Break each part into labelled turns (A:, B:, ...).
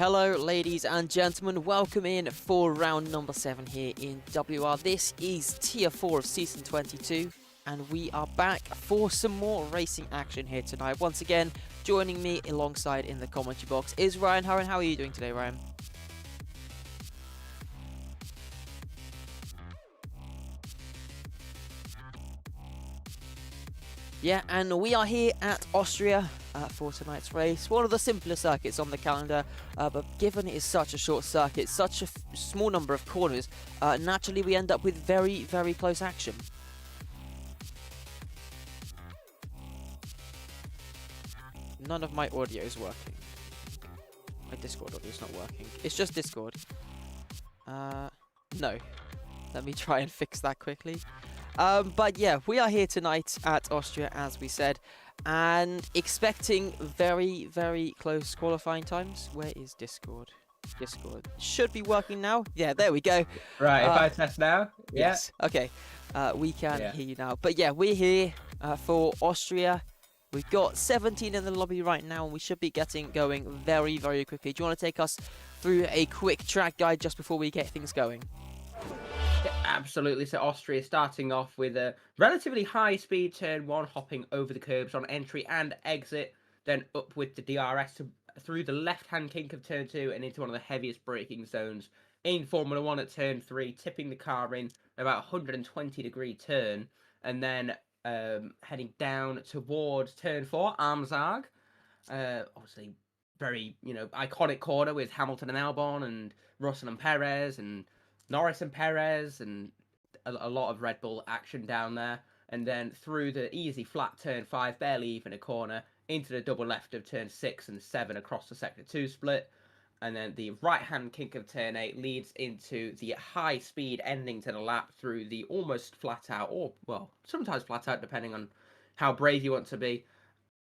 A: Hello ladies and gentlemen, welcome in for round number 7 here in WR. This is tier 4 of season 22 and we are back for some more racing action here tonight. Once again, joining me alongside in the commentary box is Ryan Hurren. How are you doing today, Ryan? Yeah, and we are here at Austria for tonight's race. One of the simpler circuits on the calendar, but given it is such a short circuit, such a small number of corners, naturally we end up with very, very close action. None of my audio is working. My Discord audio is not working. It's just Discord. No. Let me try and fix that quickly. But yeah, we are here tonight at Austria, as we said, and expecting very, very close qualifying times. Where is Discord? Discord should be working now. Yeah, there we go.
B: Right, if I test now? Yeah.
A: Yes. Okay. We can hear you now. But yeah, we're here for Austria. We've got 17 in the lobby right now, and we should be getting going very, very quickly. Do you want to take us through a quick track guide just before we get things going?
B: Yeah, absolutely. So Austria starting off with a relatively high speed turn 1, hopping over the curbs on entry and exit, then up with the DRS through the left-hand kink of turn 2 and into one of the heaviest braking zones in Formula 1 at turn 3, tipping the car in about 120-degree turn, and then heading down towards turn 4, Armzag. Obviously, very iconic corner with Hamilton and Albon and Russell and Perez and Norris and Perez, and a lot of Red Bull action down there. And then through the easy flat turn 5, barely even a corner, into the double left of turn 6 and 7 across the sector 2 split. And then the right-hand kink of turn 8 leads into the high-speed ending to the lap through the almost flat-out, or, well, sometimes flat-out, depending on how brave you want to be,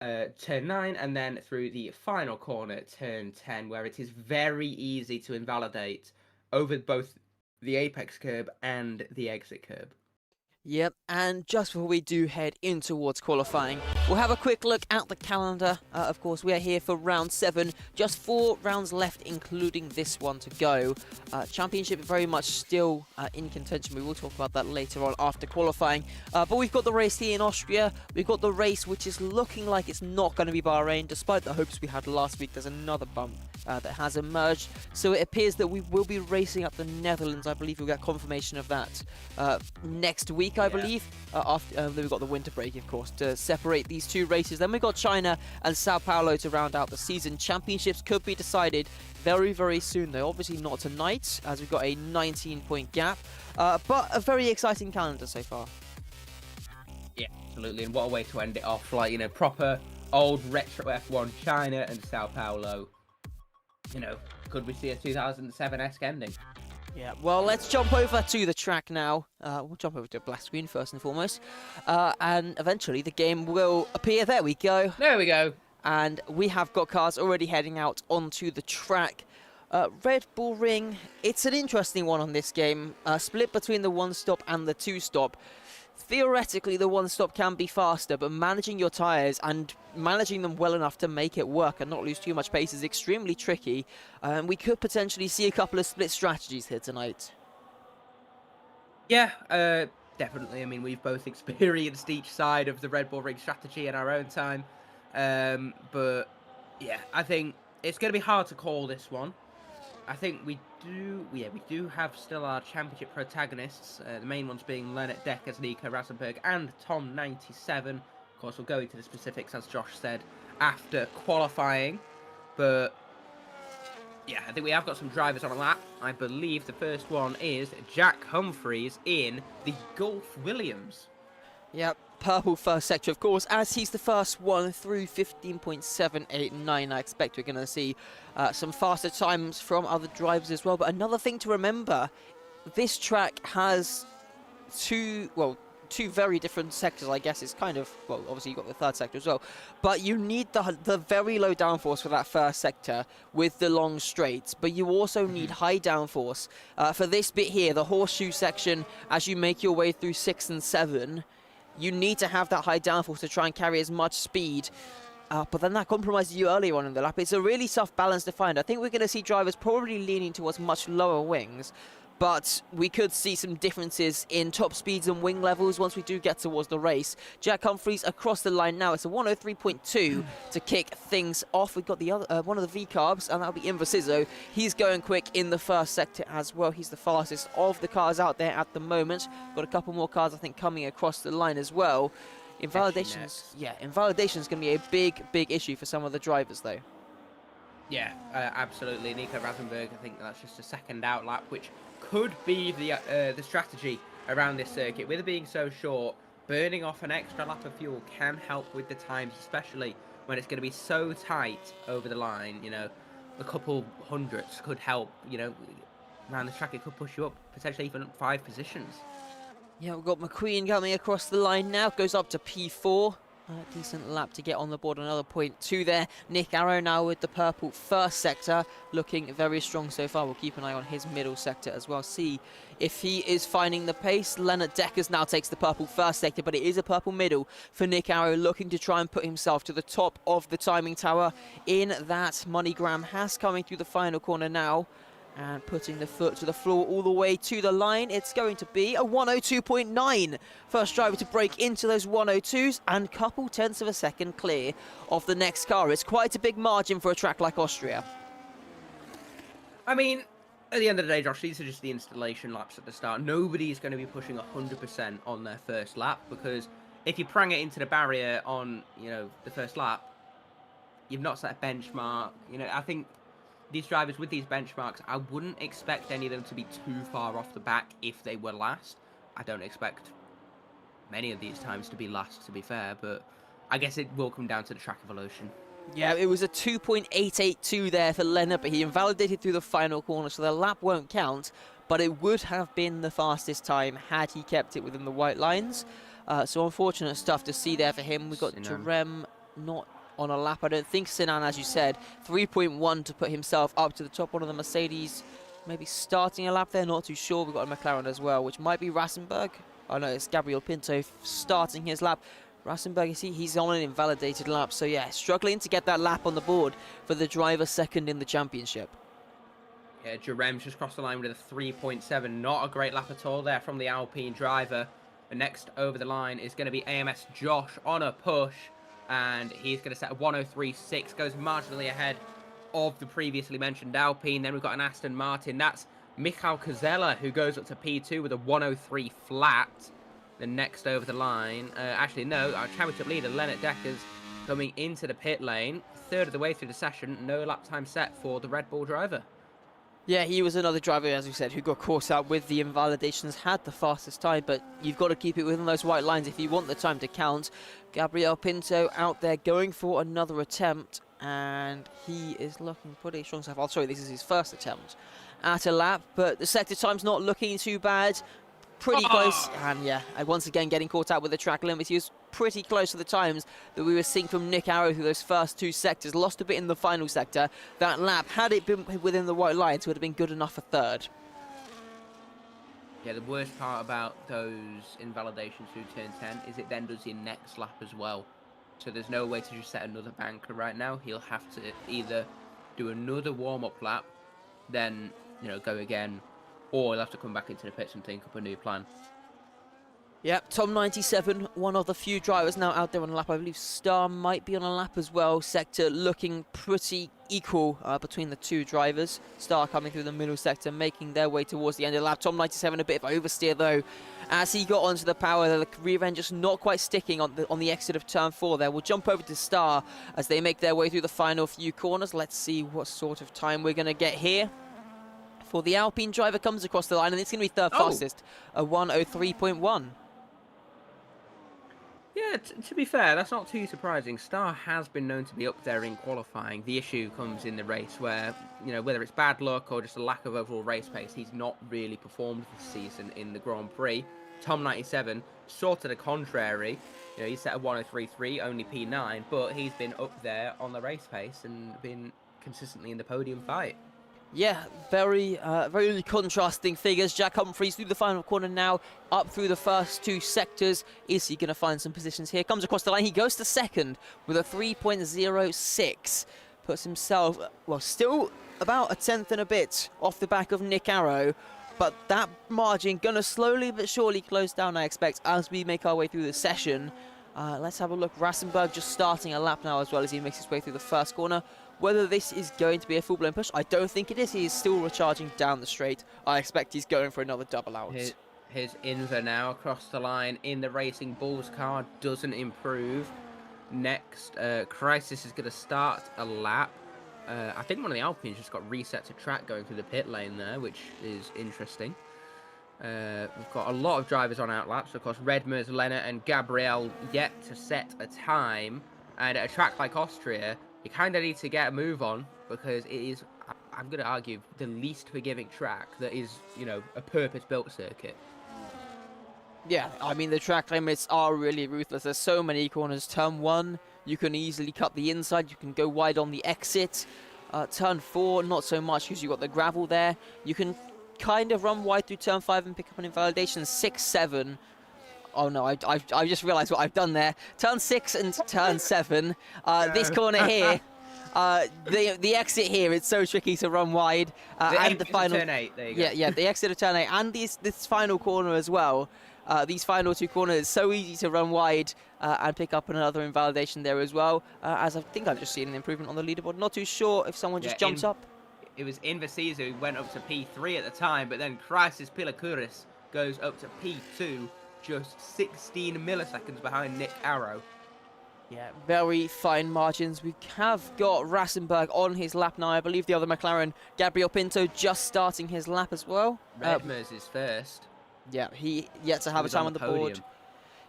B: turn 9, and then through the final corner, turn 10, where it is very easy to invalidate over both the apex curb and the exit curb.
A: Yep, and just before we do head in towards qualifying, we'll have a quick look at the calendar. Of course, we are here for round 7, just 4 rounds left, including this one to go. Championship very much still in contention. We will talk about that later on after qualifying. But we've got the race here in Austria. We've got the race which is looking like it's not going to be Bahrain, despite the hopes we had last week. There's another bump that has emerged. So it appears that we will be racing up the Netherlands. I believe we'll get confirmation of that next week. I believe, after then we've got the winter break, of course, to separate these two races. Then we've got China and Sao Paulo to round out the season. Championships could be decided very, very soon, though. Obviously not tonight, as we've got a 19-point gap, but a very exciting calendar so far.
B: Yeah, absolutely, and what a way to end it off, like, proper old retro F1 China and Sao Paulo. Could we see a 2007-esque ending?
A: Yeah, well, let's jump over to the track now. We'll jump over to a black screen first and foremost. And eventually the game will appear. There we go.
B: There we go.
A: And we have got cars already heading out onto the track. Red Bull Ring, it's an interesting one on this game. Split between the 1-stop and the 2-stop. Theoretically, the 1-stop can be faster, but managing your tyres and managing them well enough to make it work and not lose too much pace is extremely tricky. We could potentially see a couple of split strategies here tonight.
B: Yeah, definitely. I mean, we've both experienced each side of the Red Bull Ring strategy in our own time. But, yeah, I think it's going to be hard to call this one. I think we do have still our championship protagonists, the main ones being Lennart Deckers, Nico Rasenberg, and Tom 97. Of course, we'll go into the specifics, as Josh said, after qualifying. But, yeah, I think we have got some drivers on a lap. I believe the first one is Jack Humphreys in the Gulf Williams.
A: Yep, purple first sector, of course, as he's the first one through 15.789. I expect we're going to see some faster times from other drivers as well. But another thing to remember, this track has two very different sectors, I guess. It's kind of, well, obviously you've got the third sector as well. But you need the very low downforce for that first sector with the long straights. But you also need high downforce for this bit here, the horseshoe section, as you make your way through 6 and 7. You need to have that high downforce to try and carry as much speed But then that compromises you earlier on in the lap. It's a really tough balance to find. I think we're going to see drivers probably leaning towards much lower wings, but we could see some differences in top speeds and wing levels once we do get towards the race. Jack Humphreys across the line now. It's a 103.2 to kick things off. We've got the other one of the V-carbs, and that'll be Invasizo. He's going quick in the first sector as well. He's the fastest of the cars out there at the moment. Got a couple more cars, I think, coming across the line as well. Invalidations, invalidation is going to be a big issue for some of the drivers, though.
B: Yeah, absolutely. Nico Rasenberg, I think that's just a second out lap, which could be the strategy around this circuit. With it being so short, burning off an extra lap of fuel can help with the times, especially when it's going to be so tight over the line. You know, a couple hundredths could help, you know, around the track. It could push you up, potentially even 5 positions.
A: Yeah, we've got McQueen coming across the line now. Goes up to P4. Decent lap to get on the board. Another .2 there. Nick Arrow now with the purple first sector. Looking very strong so far. We'll keep an eye on his middle sector as well. See if he is finding the pace. Leonard Deckers now takes the purple first sector, but it is a purple middle for Nick Arrow, looking to try and put himself to the top of the timing tower in that MoneyGram. Haas coming through the final corner now, and putting the foot to the floor all the way to the line. It's going to be a 102.9. First driver to break into those 102s, and couple tenths of a second clear of the next car. It's quite a big margin for a track like Austria.
B: I mean, at the end of the day, Josh, these are just the installation laps at the start. Nobody's going to be pushing 100% on their first lap, because if you prang it into the barrier on, you know, the first lap, you've not set a benchmark. You know, I think these drivers with these benchmarks, I wouldn't expect any of them to be too far off the back if they were last. I don't expect many of these times to be last, to be fair, but I guess it will come down to the track evolution.
A: Yeah, it was a 2.882 there for Leonard, but he invalidated through the final corner, so the lap won't count, but it would have been the fastest time had he kept it within the white lines. So unfortunate stuff to see there for him. We've got Jerem not on a lap, I don't think. Sinan, as you said, 3.1 to put himself up to the top. One of the Mercedes maybe starting a lap there, not too sure. We've got a McLaren as well, which might be Rasenberg. Oh no, it's Gabriel Pinto starting his lap. Rasenberg, you see, he's on an invalidated lap, so yeah, struggling to get that lap on the board for the driver second in the championship.
B: Yeah, Jerem's just crossed the line with a 3.7. Not a great lap at all there from the Alpine driver. The next over the line is going to be AMS Josh on a push, and he's going to set a 103.6, goes marginally ahead of the previously mentioned Alpine. Then we've got an Aston Martin. That's Michal Kozella, who goes up to P2 with a 103 flat. The next over the line, actually no, our championship leader, Leonard Deckers, coming into the pit lane. Third of the way through the session, no lap time set for the Red Bull driver.
A: Yeah, he was another driver, as we said, who got caught out with the invalidations, had the fastest time, but you've got to keep it within those white lines if you want the time to count. Gabriel Pinto out there going for another attempt, and he is looking pretty strong. Oh, sorry, this is his first attempt at a lap, but the sector time's not looking too bad. Pretty close, and yeah, once again getting caught out with the track limits. He was pretty close to the times that we were seeing from Nick Arrow through those first two sectors. Lost a bit in the final sector. That lap, had it been within the white lines, would have been good enough for third.
B: Yeah, the worst part about those invalidations through turn 10 is it then does your next lap as well. So there's no way to just set another banker right now. He'll have to either do another warm-up lap, then, you know, go again, or he'll have to come back into the pits and think up a new plan.
A: Yep, Tom 97, one of the few drivers now out there on a lap. I believe Star might be on a lap as well. Sector looking pretty equal between the two drivers. Star coming through the middle sector, making their way towards the end of the lap. Tom 97 a bit of oversteer though, as he got onto the power. The rear end just not quite sticking on the exit of turn 4 there. We'll jump over to Star as they make their way through the final few corners. Let's see what sort of time we're going to get here. For the Alpine driver comes across the line, and it's going to be third fastest, a 103.1.
B: Yeah, to be fair, that's not too surprising. Star has been known to be up there in qualifying. The issue comes in the race where, you know, whether it's bad luck or just a lack of overall race pace, he's not really performed this season in the Grand Prix. Tom 97, sort of the contrary. You know, he set a 103.3, only P9, but he's been up there on the race pace and been consistently in the podium fight.
A: Yeah, very contrasting figures. Jack Humphreys through the final corner now, up through the first two sectors. Is he going to find some positions here? Comes across the line. He goes to second with a 3.06. Puts himself, well, still about a tenth and a bit off the back of Nick Arrow. But that margin going to slowly but surely close down, I expect, as we make our way through the session. Let's have a look. Rassenberg just starting a lap now as well as he makes his way through the first corner. Whether this is going to be a full-blown push, I don't think it is. He is still recharging down the straight. I expect he's going for another double out.
B: Here's Inver now across the line in the Racing Bulls car. Doesn't improve. Next, Crisis is going to start a lap. I think one of the Alpines just got reset to track going through the pit lane there, which is interesting. We've got a lot of drivers on outlaps. Of course, Redmers, Lennart and Gabriel yet to set a time. And at a track like Austria, you kind of need to get a move on because it is, I'm going to argue, the least forgiving track that is, you know, a purpose-built circuit.
A: Yeah, I mean, the track limits are really ruthless. There's so many corners. Turn 1, you can easily cut the inside. You can go wide on the exit. Turn 4, not so much because you've got the gravel there. You can kind of run wide through turn 5 and pick up an invalidation. 6, 7. Oh no, I just realised what I've done there. Turn 6 and turn 7. This corner here, the exit here, it's so tricky to run wide. And the final
B: turn 8, there you go.
A: Yeah, the exit of turn 8 and this final corner as well. These final two corners, so easy to run wide and pick up another invalidation there as well. As I think I've just seen an improvement on the leaderboard. Not too sure if someone just jumps up.
B: It was Invasiza who went up to P3 at the time, but then Crisis Pilacuris goes up to P2, just 16 milliseconds behind Nick Arrow.
A: Yeah, very fine margins. We have got Rassenberg on his lap now. I believe the other McLaren, Gabriel Pinto, just starting his lap as well.
B: Redmers is first.
A: Yeah, he yet to have a time on the board.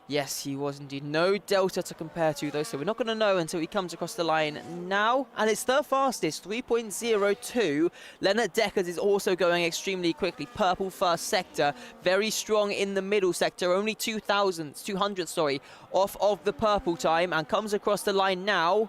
A: Yes, he was indeed. No delta to compare to, though, so we're not going to know until he comes across the line now. And it's the fastest, 3.02. Lennart Deckers is also going extremely quickly. Purple first sector, very strong in the middle sector. Only 200, off of the purple time, and comes across the line now.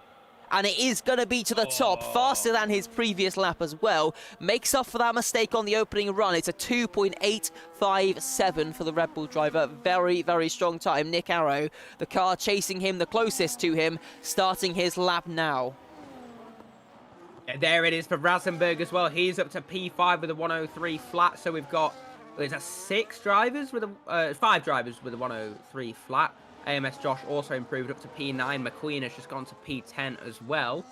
A: And it is going to be to the top, faster than his previous lap as well. Makes up for that mistake on the opening run. It's a 2.857 for the Red Bull driver. Very, very strong time. Nick Arrow, the car chasing him, the closest to him, starting his lap now.
B: Yeah, there it is for Rasenberg as well. He's up to P5 with a 103 flat. So we've got, is that 5 drivers with a 103 flat. AMS Josh also improved up to P9. McQueen has just gone to P10 as well.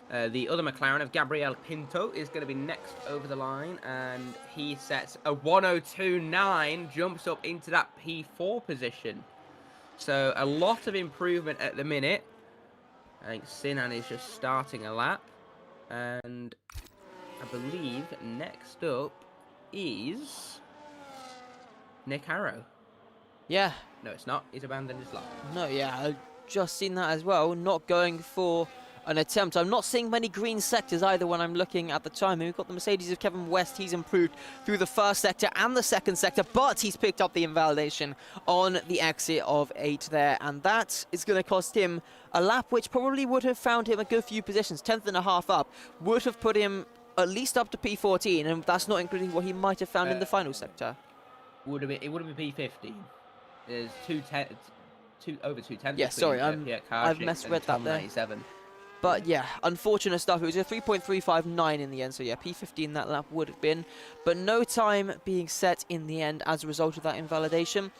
B: The other McLaren of Gabriel Pinto is going to be next over the line, and he sets a 102.9, jumps up into that P4 position. So a lot of improvement at the minute. I think Sinan is just starting a lap, and I believe next up is Nick Arrow.
A: Yeah.
B: No, it's not. He's abandoned his lap.
A: No, yeah, I've just seen that as well. Not going for an attempt. I'm not seeing many green sectors either when I'm looking at the time. And we've got the Mercedes of Kevin West. He's improved through the first sector and the second sector, but he's picked up the invalidation on the exit of 8 there. And that is going to cost him a lap, which probably would have found him a good few positions. 10th and a half up would have put him at least up to P14, and that's not including what he might have found in the final sector.
B: It would have been P15. There's over 2 tenths.
A: Yeah, sorry, I've misread that there.
B: 97.
A: But yeah, unfortunate stuff. It was a 3.359 in the end, so yeah, P15 that lap would have been. But no time being set in the end as a result of that invalidation.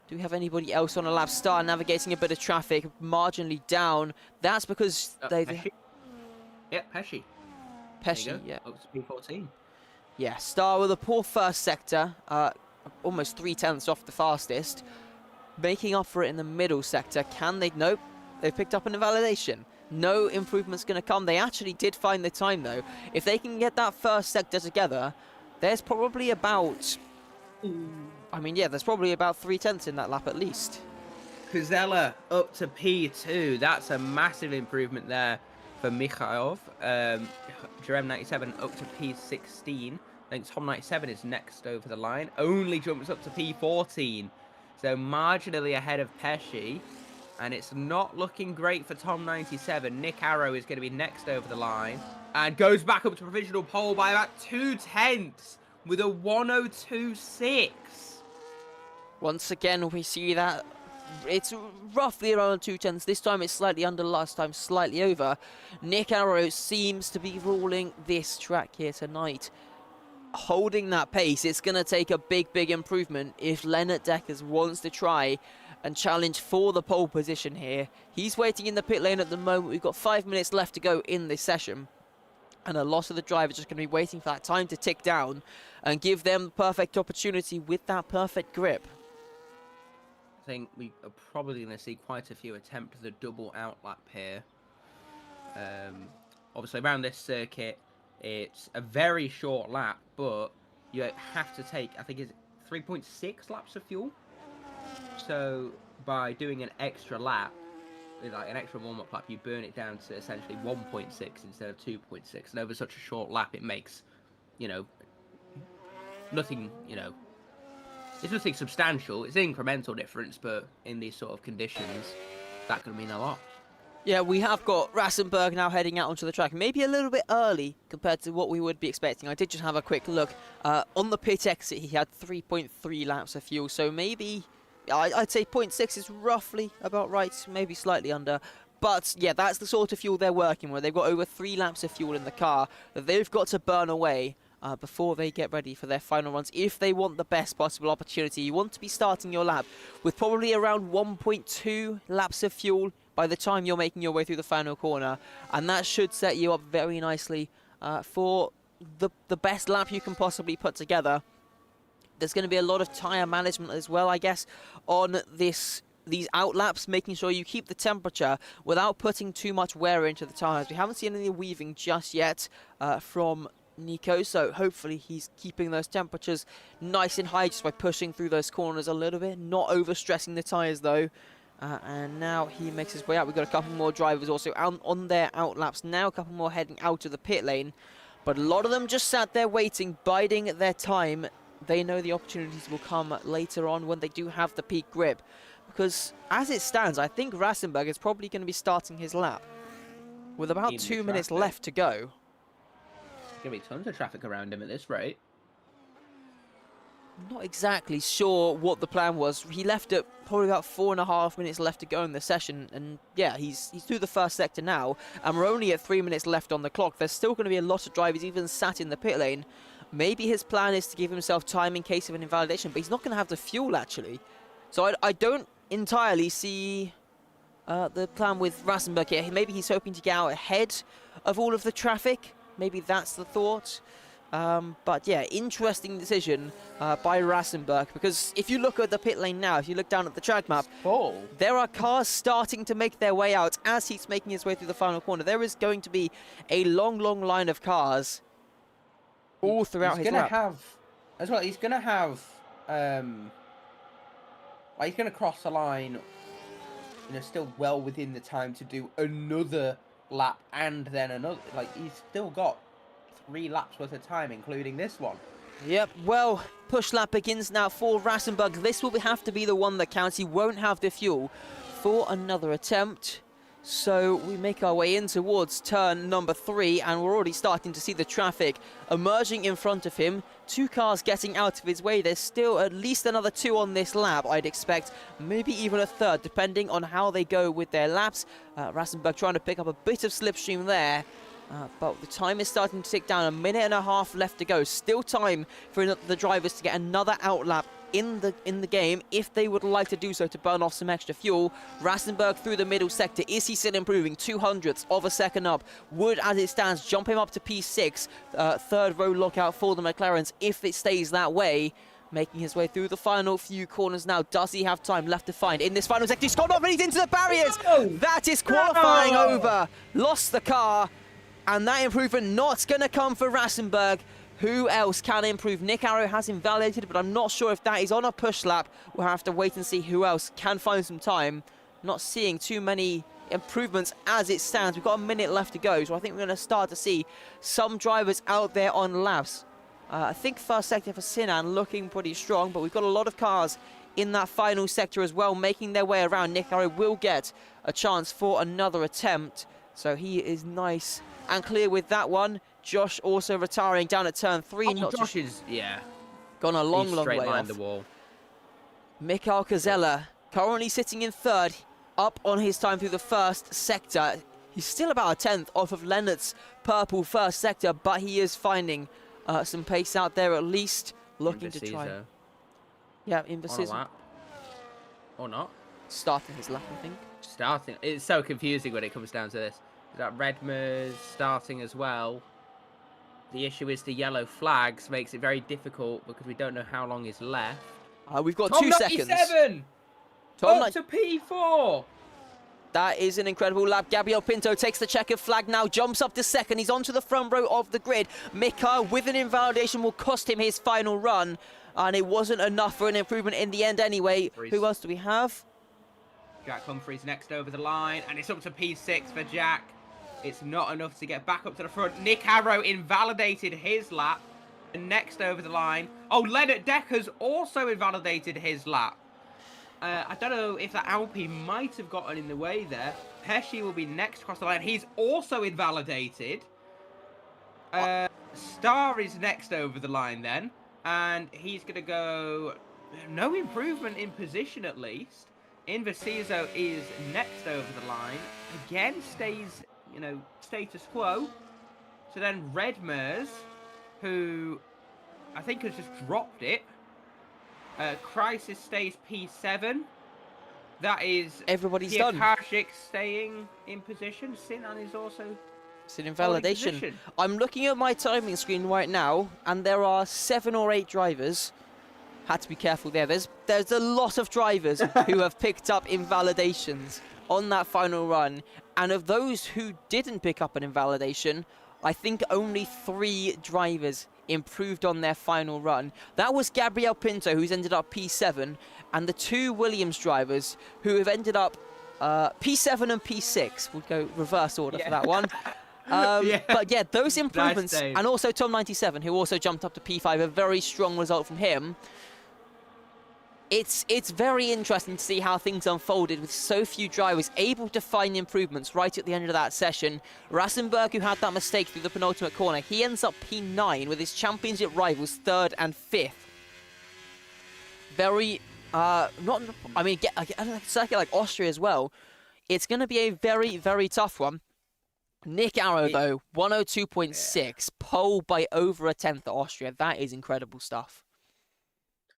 A: Do we have anybody else on a lap? Star navigating a bit of traffic, marginally down. That's because they've...
B: Pesci. Yeah, Pesci.
A: Pesci, yeah.
B: Up to P14.
A: Yeah, Star with a poor first sector, almost 3 tenths off the fastest. Making up for it in the middle sector. Can they? Nope. They've picked up an invalidation. No improvement's going to come. They actually did find the time, though. If they can get that first sector together, there's probably about... I mean, yeah, there's probably about 3 tenths in that lap at least.
B: Kuzella up to P2. That's a massive improvement there for Mikhailov. Jerem 97 up to P16. I think Tom 97 is next over the line. Only jumps up to P14. So marginally ahead of Pesci. And it's not looking great for Tom 97. Nick Arrow is going to be next over the line. And goes back up to provisional pole by about 2/10 with a 1:02.6.
A: Once again, we see that it's roughly around 2/10. This time it's slightly under, last time slightly over. Nick Arrow seems to be ruling this track here tonight. Holding that pace, it's going to take a big improvement if Leonard Deckers wants to try and challenge for the pole position here. He's waiting in the pit lane at the moment. We've got 5 minutes left to go in this session. And a lot of the drivers just going to be waiting for that time to tick down and give them the perfect opportunity with that perfect grip.
B: I think we are probably going to see quite a few attempts at a double outlap here. Obviously, around this circuit, it's a very short lap, but you have to take, I think it's 3.6 laps of fuel. So by doing an extra lap, like an extra warm-up lap, you burn it down to essentially 1.6 instead of 2.6. And over such a short lap, it makes, nothing, it's nothing substantial. It's an incremental difference, but in these sort of conditions, that could mean a lot.
A: Yeah, we have got Rassenberg now heading out onto the track. Maybe a little bit early compared to what we would be expecting. I did just have a quick look. On the pit exit, he had 3.3 laps of fuel, so maybe I'd say 0.6 is roughly about right, maybe slightly under. But yeah, that's the sort of fuel they're working with. They've got over 3 laps of fuel in the car that they've got to burn away before they get ready for their final runs. If they want the best possible opportunity, you want to be starting your lap with probably around 1.2 laps of fuel by the time you're making your way through the final corner. And that should set you up very nicely for the best lap you can possibly put together. There's going to be a lot of tyre management as well, I guess, on these out laps, making sure you keep the temperature without putting too much wear into the tyres. We haven't seen any weaving just yet from Nico, so hopefully he's keeping those temperatures nice and high just by pushing through those corners a little bit, not overstressing the tyres though. And now he makes his way out. We've got a couple more drivers also on their out laps now, a couple more heading out of the pit lane. But a lot of them just sat there waiting, biding their time. They know the opportunities will come later on when they do have the peak grip. Because as it stands, I think Rassenberg is probably going to be starting his lap with about 2 minutes left to go.
B: There's going to be tons of traffic around him at this rate.
A: Not exactly sure what the plan was. He left at probably about 4.5 minutes left to go in the session, and yeah, he's through the first sector now, and we're only at 3 minutes left on the clock. There's still going to be a lot of drivers even sat in the pit lane. Maybe his plan is to give himself time in case of an invalidation, but he's not going to have the fuel actually. So I don't entirely see the plan with Rassenberg here. Maybe he's hoping to get out ahead of all of the traffic. Maybe that's the thought. But yeah, interesting decision by Rassenberg, because if you look at the pit lane now, if you look down at the track map, there are cars starting to make their way out as he's making his way through the final corner. There is going to be a long line of cars all throughout his lap.
B: He's going to have, he's going to cross the line, still well within the time to do another lap and then another. He's still got 3 laps worth of time, including this one.
A: Yep, well, push lap begins now for Rassenberg. This will have to be the one that counts. He won't have the fuel for another attempt. So we make our way in towards turn number 3, and we're already starting to see the traffic emerging in front of him. 2 cars getting out of his way. There's still at least another 2 on this lap, I'd expect. Maybe even a third, depending on how they go with their laps. Rassenberg trying to pick up a bit of slipstream there. But the time is starting to tick down. 1.5 minutes left to go. Still time for the drivers to get another outlap in the game if they would like to do so to burn off some extra fuel. Rassenberg through the middle sector. Is he still improving? 0.02 of a second up. Would, as it stands, jump him up to P6. Third row lockout for the McLarens if it stays that way. Making his way through the final few corners now. Does he have time left to find in this final sector? He's got off and he's into the barriers. No! That is qualifying over. Lost the car. And that improvement not going to come for Rassenberg. Who else can improve? Nick Arrow has invalidated, but I'm not sure if that is on a push lap. We'll have to wait and see who else can find some time. Not seeing too many improvements as it stands. We've got 1 minute left to go, so I think we're going to start to see some drivers out there on laps. I think first sector for Sinan looking pretty strong, but we've got a lot of cars in that final sector as well, making their way around. Nick Arrow will get a chance for another attempt. So he is nice and clear with that one. Josh also retiring down at turn 3.
B: Oh, Josh is,
A: gone a long, long
B: straight
A: way
B: line
A: off.
B: the wall.
A: Mikael Kazella currently sitting in 3rd, up on his time through the first sector. He's still about a 10th off of Leonard's purple first sector, but he is finding some pace out there at least, looking to try. Yeah, Indecision.
B: Or not.
A: Starting his lap, I think.
B: Starting. It's so confusing when it comes down to this. Is that Redmer's starting as well? The issue is the yellow flags makes it very difficult because we don't know how long is left.
A: We've got
B: Tom
A: 2 seconds.
B: 97! Up to P4!
A: That is an incredible lap. Gabriel Pinto takes the checkered flag now, jumps up to 2nd. He's onto the front row of the grid. Mika, with an invalidation, will cost him his final run. And it wasn't enough for an improvement in the end anyway. Who else do we have?
B: Jack Humphreys next over the line, and it's up to P6 for Jack. It's not enough to get back up to the front. Nick Arrow invalidated his lap, and next over the line. Oh, Leonard Decker's also invalidated his lap. I don't know if that Alpine might have gotten in the way there. Pesci will be next across the line. He's also invalidated. Star is next over the line then, and he's going to go... No improvement in position, at least. Invasizo is next over the line. Again, stays, status quo. So then Redmers, who I think has just dropped it. Crisis stays P7. That is...
A: Everybody's done.
B: Kashik staying in position. Sinan is also...
A: It's an invalidation. I'm looking at my timing screen right now, and there are 7 or 8 drivers. Had to be careful there. There's a lot of drivers who have picked up invalidations on that final run. And of those who didn't pick up an invalidation, I think only 3 drivers improved on their final run. That was Gabriel Pinto, who's ended up P7, and the 2 Williams drivers who have ended up P7 and P6. We'll go reverse order for that one. But yeah, those improvements,
B: nice,
A: and also Tom 97, who also jumped up to P5, a very strong result from him. It's very interesting to see how things unfolded with so few drivers able to find improvements right at the end of that session. Rasenberg, who had that mistake through the penultimate corner, he ends up P9 with his championship rivals 3rd and 5th. Very, circuit like Austria as well. It's going to be a very, very tough one. Nick Arrow, though, 102.6, pole by over a 10th at Austria. That is incredible stuff.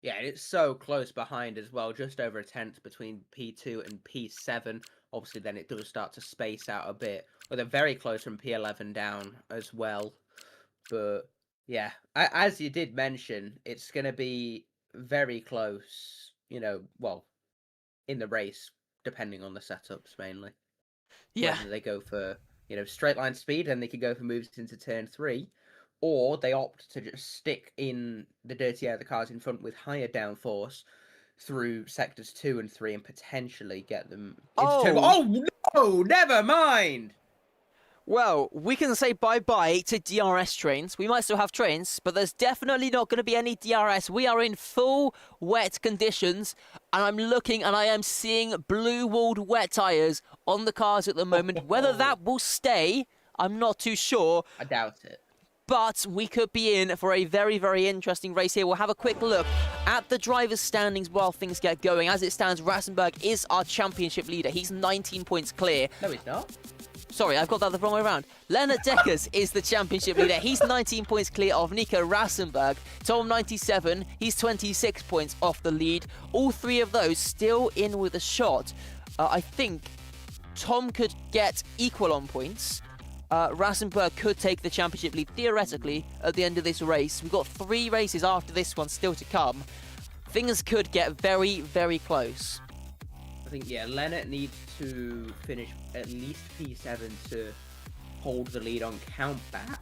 B: Yeah, and it's so close behind as well, just over a 10th between P2 and P7. Obviously, then it does start to space out a bit. Well, they're very close from P11 down as well. But, yeah, as you did mention, it's going to be very close, in the race, depending on the setups mainly.
A: Yeah.
B: Whether they go for, straight line speed and they could go for moves into turn 3. Or they opt to just stick in the dirty air of the cars in front with higher downforce through sectors 2 and 3 and potentially get them into turn 1. Oh, no! Never mind!
A: Well, we can say bye-bye to DRS trains. We might still have trains, but there's definitely not going to be any DRS. We are in full wet conditions, and I'm looking and I am seeing blue-walled wet tyres on the cars at the moment. Whether that will stay, I'm not too sure.
B: I doubt it.
A: But we could be in for a very, very interesting race here. We'll have a quick look at the drivers' standings while things get going. As it stands, Rasenberg is our championship leader. He's 19 points clear.
B: No, he's not.
A: Sorry, I've got that the wrong way around. Leonard Deckers is the championship leader. He's 19 points clear of Nico Rasenberg. Tom 97, he's 26 points off the lead. All 3 of those still in with a shot. I think Tom could get equal on points. Rasenberg could take the championship lead theoretically at the end of this race. We've got 3 races after this one still to come. Things could get very, very close.
B: I think, Leonard needs to finish at least P7 to hold the lead on countback.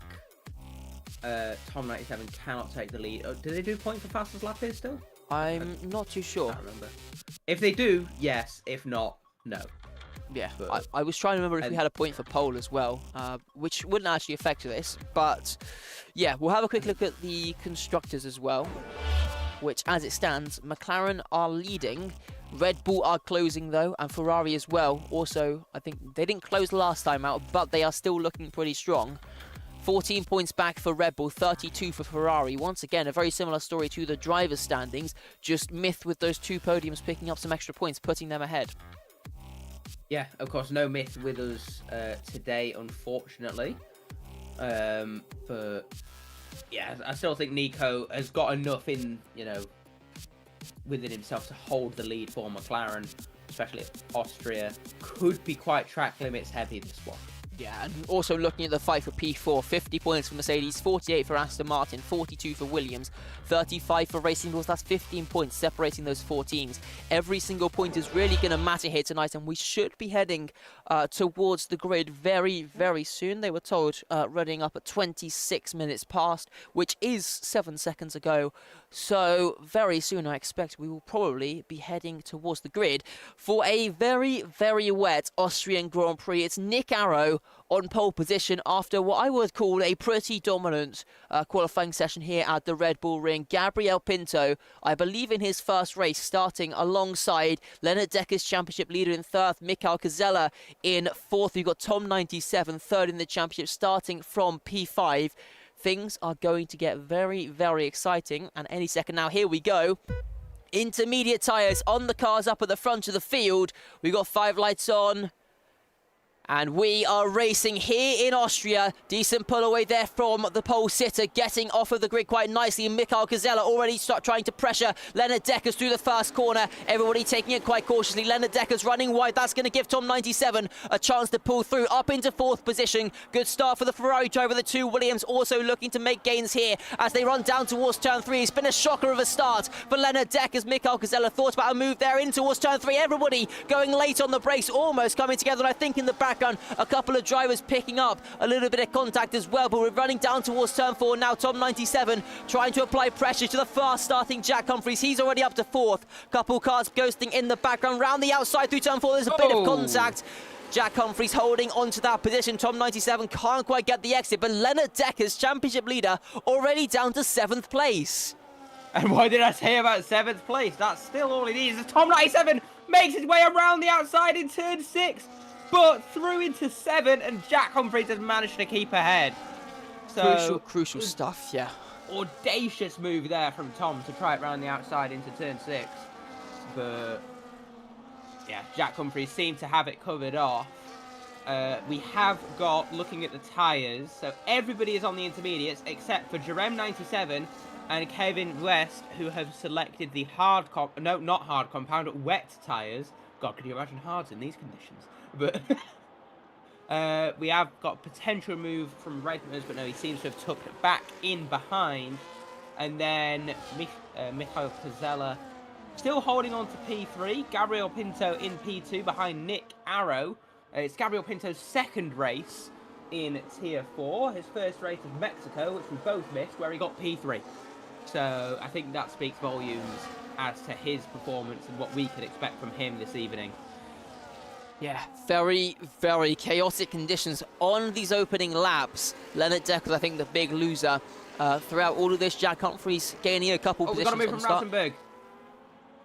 B: Tom 97 cannot take the lead. Do they do point for fastest lap here still?
A: I'm not too sure.
B: I can't remember. If they do, yes. If not, no.
A: Yeah, I was trying to remember if we had a point for pole as well, which wouldn't actually affect this. But, yeah, we'll have a quick look at the constructors as well. which as it stands, McLaren are leading. Red Bull are closing though, and Ferrari as well. Also, I think they didn't close last time out, but they are still looking pretty strong. 14 points back for Red Bull, 32 for Ferrari. Once again, a very similar story to the drivers' standings. Just Myth with those 2 podiums picking up some extra points, putting them ahead.
B: Yeah, of course, no Myth with us today, unfortunately. But yeah, I still think Nico has got enough in, within himself to hold the lead for McLaren, especially if Austria could be quite track limits heavy this one.
A: Yeah, and also looking at the fight for P4, 50 points for Mercedes, 48 for Aston Martin, 42 for Williams, 35 for Racing Bulls. That's 15 points separating those 4 teams. Every single point is really going to matter here tonight, and we should be heading towards the grid very, very soon. They were told running up at 26 minutes past, which is 7 seconds ago. So very soon I expect we will probably be heading towards the grid for a very, very wet Austrian Grand Prix. It's Nick Arrow on pole position after what I would call a pretty dominant qualifying session here at the Red Bull Ring. Gabriel Pinto, I believe in his first race, starting alongside Lennart Decker's championship leader in 3rd, Mikael Kazella in 4th. We've got Tom 97, 3rd in the championship, starting from P5. Things are going to get very, very exciting, and any second now, here we go. Intermediate tyres on the cars up at the front of the field. We've got 5 lights on. And we are racing here in Austria. Decent pull away there from the pole sitter, getting off of the grid quite nicely. Mikael Kazella already trying to pressure Lennart Deckers through the first corner. Everybody taking it quite cautiously. Lennart Deckers running wide. That's going to give Tom 97 a chance to pull through up into 4th position. Good start for the Ferrari driver. The 2 Williams also looking to make gains here as they run down towards turn 3. It's been a shocker of a start for Lennart Deckers. Mikael Kazella thought about a move there in towards turn 3. Everybody going late on the brakes, almost coming together. And I think in the background, a couple of drivers picking up a little bit of contact as well, but we're running down towards turn 4 now. Tom 97 trying to apply pressure to the fast starting Jack Humphreys. He's already up to 4th. Couple cars ghosting in the background. Round the outside through turn 4, there's a bit of contact. Jack Humphreys holding onto that position. Tom 97 can't quite get the exit, but Lennart Deckers, championship leader, already down to 7th place.
B: And why did I say about 7th place? That's still all he needs. Tom 97 makes his way around the outside in turn 6. But through into 7, and Jack Humphreys has managed to keep ahead. So
A: Crucial stuff, yeah.
B: Audacious move there from Tom to try it round the outside into turn 6. But yeah, Jack Humphreys seemed to have it covered off. We have got, looking at the tyres, so everybody is on the intermediates except for Jerem 97 and Kevin West, who have selected the wet tyres. God, could you imagine hards in these conditions? But we have got potential move from Redmond, but no, he seems to have tucked it back in behind. And then Mikael Kazella still holding on to P3. Gabriel Pinto in P2 behind Nick Arrow. It's Gabriel Pinto's 2nd race in Tier 4. His first race of Mexico, which we both missed, where he got P3. So I think that speaks volumes as to his performance and what we could expect from him this evening.
A: Yeah, very, very chaotic conditions on these opening laps. Lennart Deckers, I think, the big loser throughout all of this. Jack Humphreys gaining a couple positions.
B: We've got a move from Rasenberg.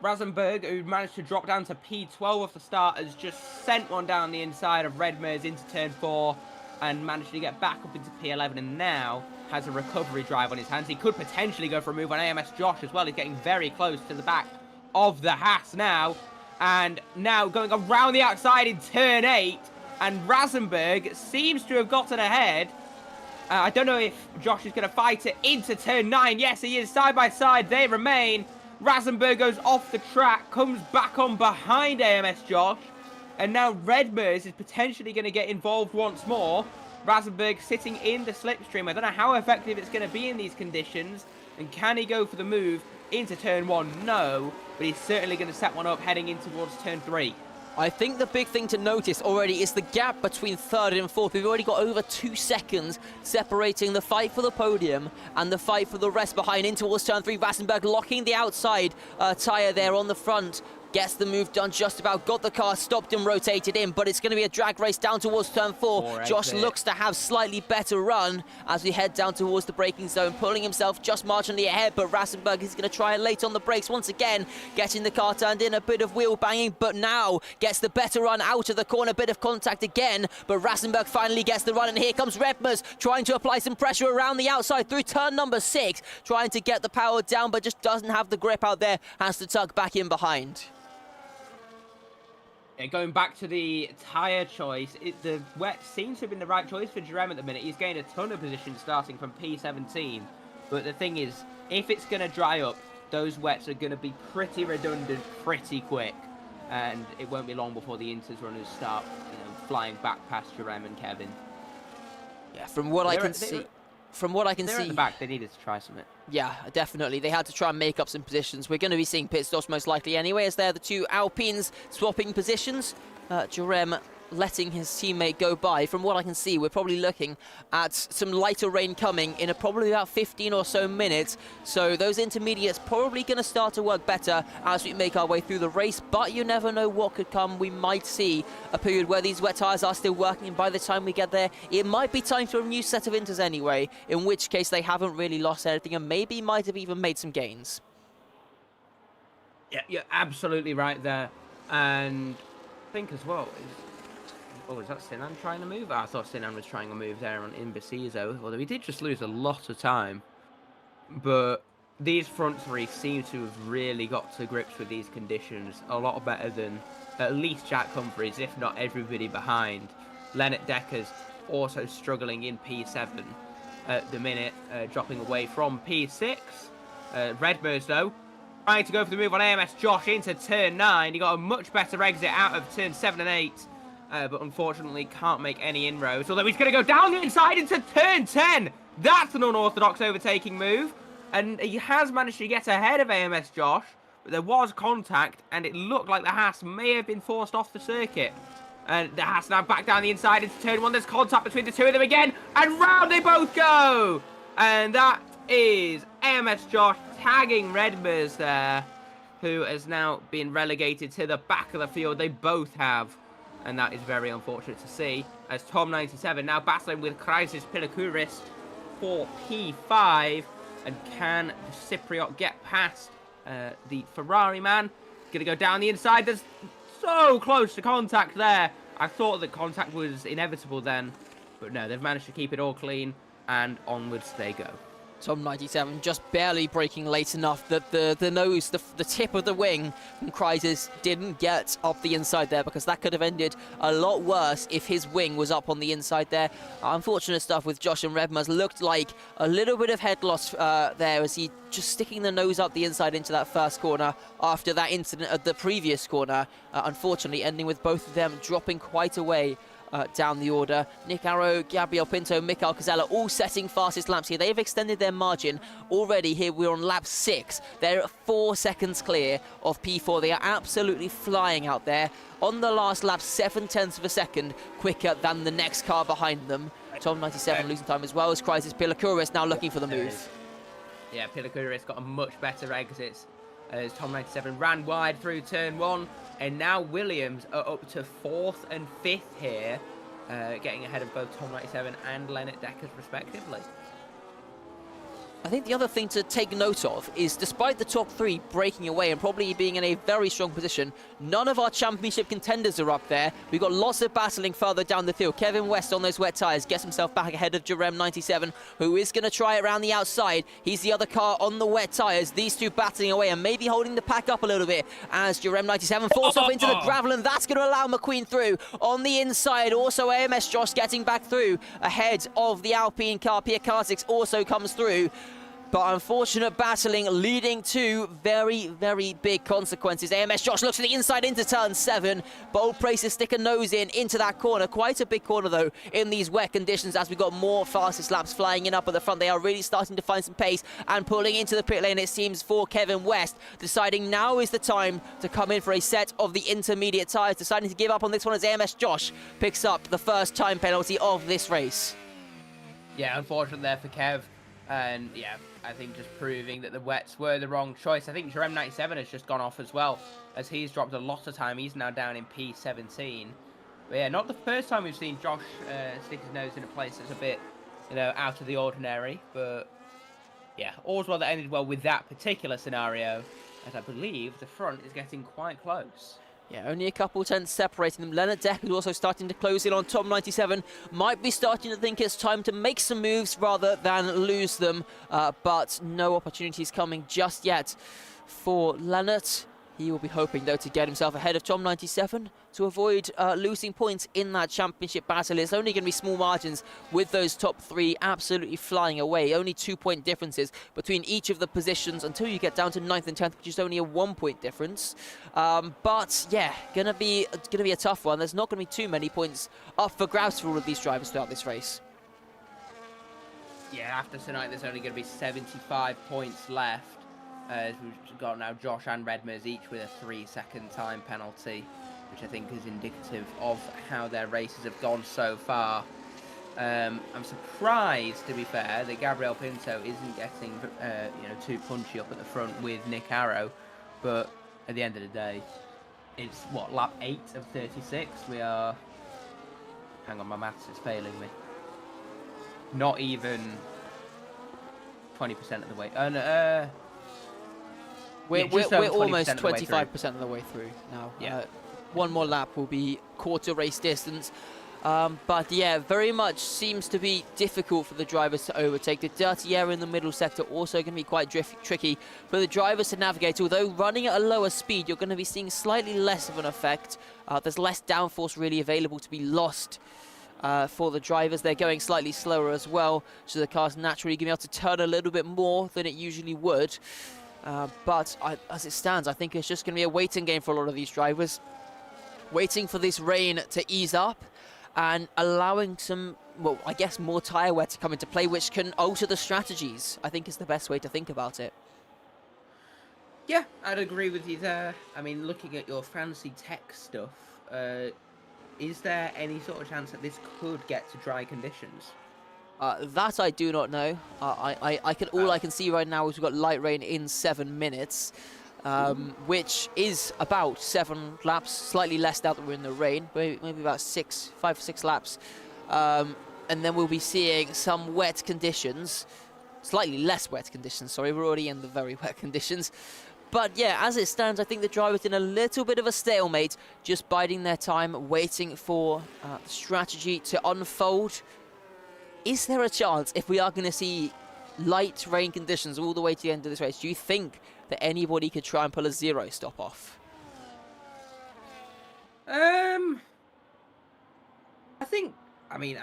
B: Rasenberg, who managed to drop down to P12 off the start, has just sent one down the inside of Redmers into turn 4 and managed to get back up into P11, and now has a recovery drive on his hands. He could potentially go for a move on AMS Josh as well. He's getting very close to the back of the Haas now. And now going around the outside in turn 8. And Rasenberg seems to have gotten ahead. I don't know if Josh is going to fight it into turn 9. Yes, he is. Side by side, they remain. Rasenberg goes off the track, comes back on behind AMS Josh. And now Redmers is potentially going to get involved once more. Rasenberg sitting in the slipstream. I don't know how effective it's going to be in these conditions. And can he go for the move into turn 1? No. But he's certainly going to set one up heading in towards turn 3.
A: I think the big thing to notice already is the gap between 3rd and 4th. We've already got over 2 seconds separating the fight for the podium and the fight for the rest behind in towards turn 3. Rasenberg locking the outside tyre there on the front gets the move done just about, got the car stopped and rotated in, but it's going to be a drag race down towards turn 4. Josh looks to have slightly better run as we head down towards the braking zone, pulling himself just marginally ahead, but Rassenberg is going to try late on the brakes once again, getting the car turned in, a bit of wheel banging, but now gets the better run out of the corner, bit of contact again, but Rassenberg finally gets the run, and here comes Redmers trying to apply some pressure around the outside through turn number 6, trying to get the power down, but just doesn't have the grip out there, has to tuck back in behind.
B: Yeah, going back to the tyre choice, the wet seems to have been the right choice for Jerem at the minute. He's gained a ton of position starting from P17. But the thing is, if it's going to dry up, those wets are going to be pretty redundant pretty quick. And it won't be long before the Inters runners start flying back past Jerem and Kevin.
A: Yeah, from what I can see...
B: They're at the back. They needed to try something.
A: Yeah, definitely. They had to try and make up some positions. We're going to be seeing pit stops most likely anyway, as they're the two Alpines swapping positions. Jerem letting his teammate go by. From what I can see, we're probably looking at some lighter rain coming in probably about 15 or so minutes. So those intermediates probably going to start to work better as we make our way through the race. But you never know what could come. We might see a period where these wet tyres are still working, and by the time we get there, it might be time for a new set of inters anyway, in which case they haven't really lost anything and maybe might have even made some gains.
B: Yeah, you're absolutely right there. And I think as well... Oh, is that Sinan trying to move? Oh, I thought Sinan was trying to move there on Imbeciso, although he did just lose a lot of time. But these front three seem to have really got to grips with these conditions a lot better than at least Jack Humphreys, if not everybody behind. Leonard Decker's also struggling in P7 at the minute, dropping away from P6. Redmers, though, trying to go for the move on AMS Josh into turn 9. He got a much better exit out of turn 7 and 8. But unfortunately can't make any inroads. Although he's going to go down the inside into turn 10. That's an unorthodox overtaking move. And he has managed to get ahead of AMS Josh. But there was contact, and it looked like the Haas may have been forced off the circuit. And the Haas now back down the inside into turn 1. There's contact between the two of them again. And round they both go. And that is AMS Josh tagging Redmers there, who has now been relegated to the back of the field. They both have. And that is very unfortunate to see, as Tom97 now battling with Crisis Pilakouris for P5. And can the Cypriot get past the Ferrari man? Going to go down the inside. There's so close to contact there. I thought that contact was inevitable then. But no, they've managed to keep it all clean. And onwards they go.
A: Tom97 just barely braking late enough that the nose, the tip of the wing from Crisis didn't get up the inside there, because that could have ended a lot worse if his wing was up on the inside there. Unfortunate stuff with Josh and Redmers. Looked like a little bit of head loss there as he just sticking the nose up the inside into that first corner after that incident at the previous corner. Unfortunately ending with both of them dropping quite away down the order. Nick Arrow, Gabriel Pinto, Mikael Cazella all setting fastest laps here. They've extended their margin already. Here we're on lap 6. They're 4 seconds clear of P4. They are absolutely flying out there. On the last lap, 7/10 of a second quicker than the next car behind them. Tom97 losing time as well as Crisis Pilakouris now looking for the move.
B: Yeah, Pilakouris got a much better exit as Tom97 ran wide through turn 1. And now Williams are up to 4th and 5th here, getting ahead of both Tom97 and Leonard Deckers respectively.
A: I think the other thing to take note of is, despite the top 3 breaking away and probably being in a very strong position, none of our championship contenders are up there. We've got lots of battling further down the field. Kevin West on those wet tyres gets himself back ahead of Jerem97, who is going to try it around the outside. He's the other car on the wet tyres. These two battling away and maybe holding the pack up a little bit as Jerem97 falls off into the gravel, and that's going to allow McQueen through. On the inside, also AMS Josh getting back through ahead of the Alpine car. Pierre Kartix also comes through. But unfortunate battling leading to very, very big consequences. AMS Josh looks to the inside into turn 7. Bold Praces stick a nose in into that corner. Quite a big corner, though, in these wet conditions as we've got more fastest laps flying in up at the front. They are really starting to find some pace and pulling into the pit lane, it seems, for Kevin West. Deciding now is the time to come in for a set of the intermediate tyres. Deciding to give up on this one as AMS Josh picks up the first time penalty of this race.
B: Yeah, unfortunate there for Kev. And yeah, I think just proving that the wets were the wrong choice. I think Jerem 97 has just gone off as well, as he's dropped a lot of time. He's now down in P17. But yeah, not the first time we've seen Josh stick his nose in a place that's a bit, out of the ordinary. But yeah, all's well that ended well with that particular scenario, as I believe the front is getting quite close.
A: Yeah, only a couple tenths separating them. Leonard Deck is also starting to close in on Tom 97. Might be starting to think it's time to make some moves rather than lose them. But no opportunities coming just yet for Leonard. He will be hoping, though, to get himself ahead of Tom 97 to avoid losing points in that championship battle. It's only going to be small margins with those top three absolutely flying away. Only 2-point differences between each of the positions until you get down to 9th and 10th, which is only a 1-point difference. But yeah, gonna be a tough one. There's not going to be too many points up for grabs for all of these drivers throughout this race.
B: Yeah, after tonight, there's only going to be 75 points left. We've got now Josh and Redmers each with a 3-second time penalty, which I think is indicative of how their races have gone so far. I'm surprised, to be fair, that Gabriel Pinto isn't getting too punchy up at the front with Nick Arrow, but at the end of the day, it's what, lap 8 of 36. We are, hang on, my maths is failing me, not even 20% of the way.
A: We're almost 25% of the way through now.
B: Yeah.
A: One more lap will be quarter race distance. But yeah, very much seems to be difficult for the drivers to overtake. The dirty area in the middle sector also going to be quite tricky for the drivers to navigate. Although running at a lower speed, you're going to be seeing slightly less of an effect. There's less downforce really available to be lost for the drivers. They're going slightly slower as well, so the car's naturally going to be able to turn a little bit more than it usually would. But as it stands, I think it's just going to be a waiting game for a lot of these drivers. Waiting for this rain to ease up and allowing some, well, I guess more tyre wear to come into play, which can alter the strategies, I think is the best way to think about it.
B: Yeah, I'd agree with you there. I mean, looking at your fancy tech stuff, is there any sort of chance that this could get to dry conditions?
A: That I do not know. All I can see right now is we've got light rain in 7 minutes, which is about 7 laps, slightly less now that we're in the rain, maybe about 5 or 6 laps. And then we'll be seeing some wet conditions, slightly less wet conditions, sorry, we're already in the very wet conditions. But yeah, as it stands, I think the driver's in a little bit of a stalemate, just biding their time, waiting for the strategy to unfold. Is there a chance, if we are going to see light rain conditions all the way to the end of this race, do you think that anybody could try and pull a 0 stop off?
B: I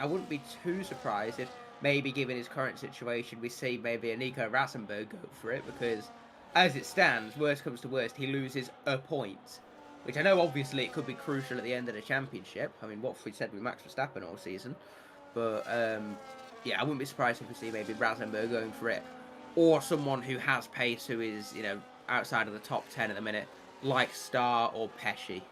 B: wouldn't be too surprised if maybe given his current situation, we see maybe a Nico Rasenberg go for it, because as it stands, worst comes to worst, he loses a point, which I know obviously it could be crucial at the end of the championship. I mean, what have we said with Max Verstappen all season? But, yeah, I wouldn't be surprised if we see maybe Rasenberg going for it. Or someone who has pace, who is, outside of the top 10 at the minute, like Star or Pesci.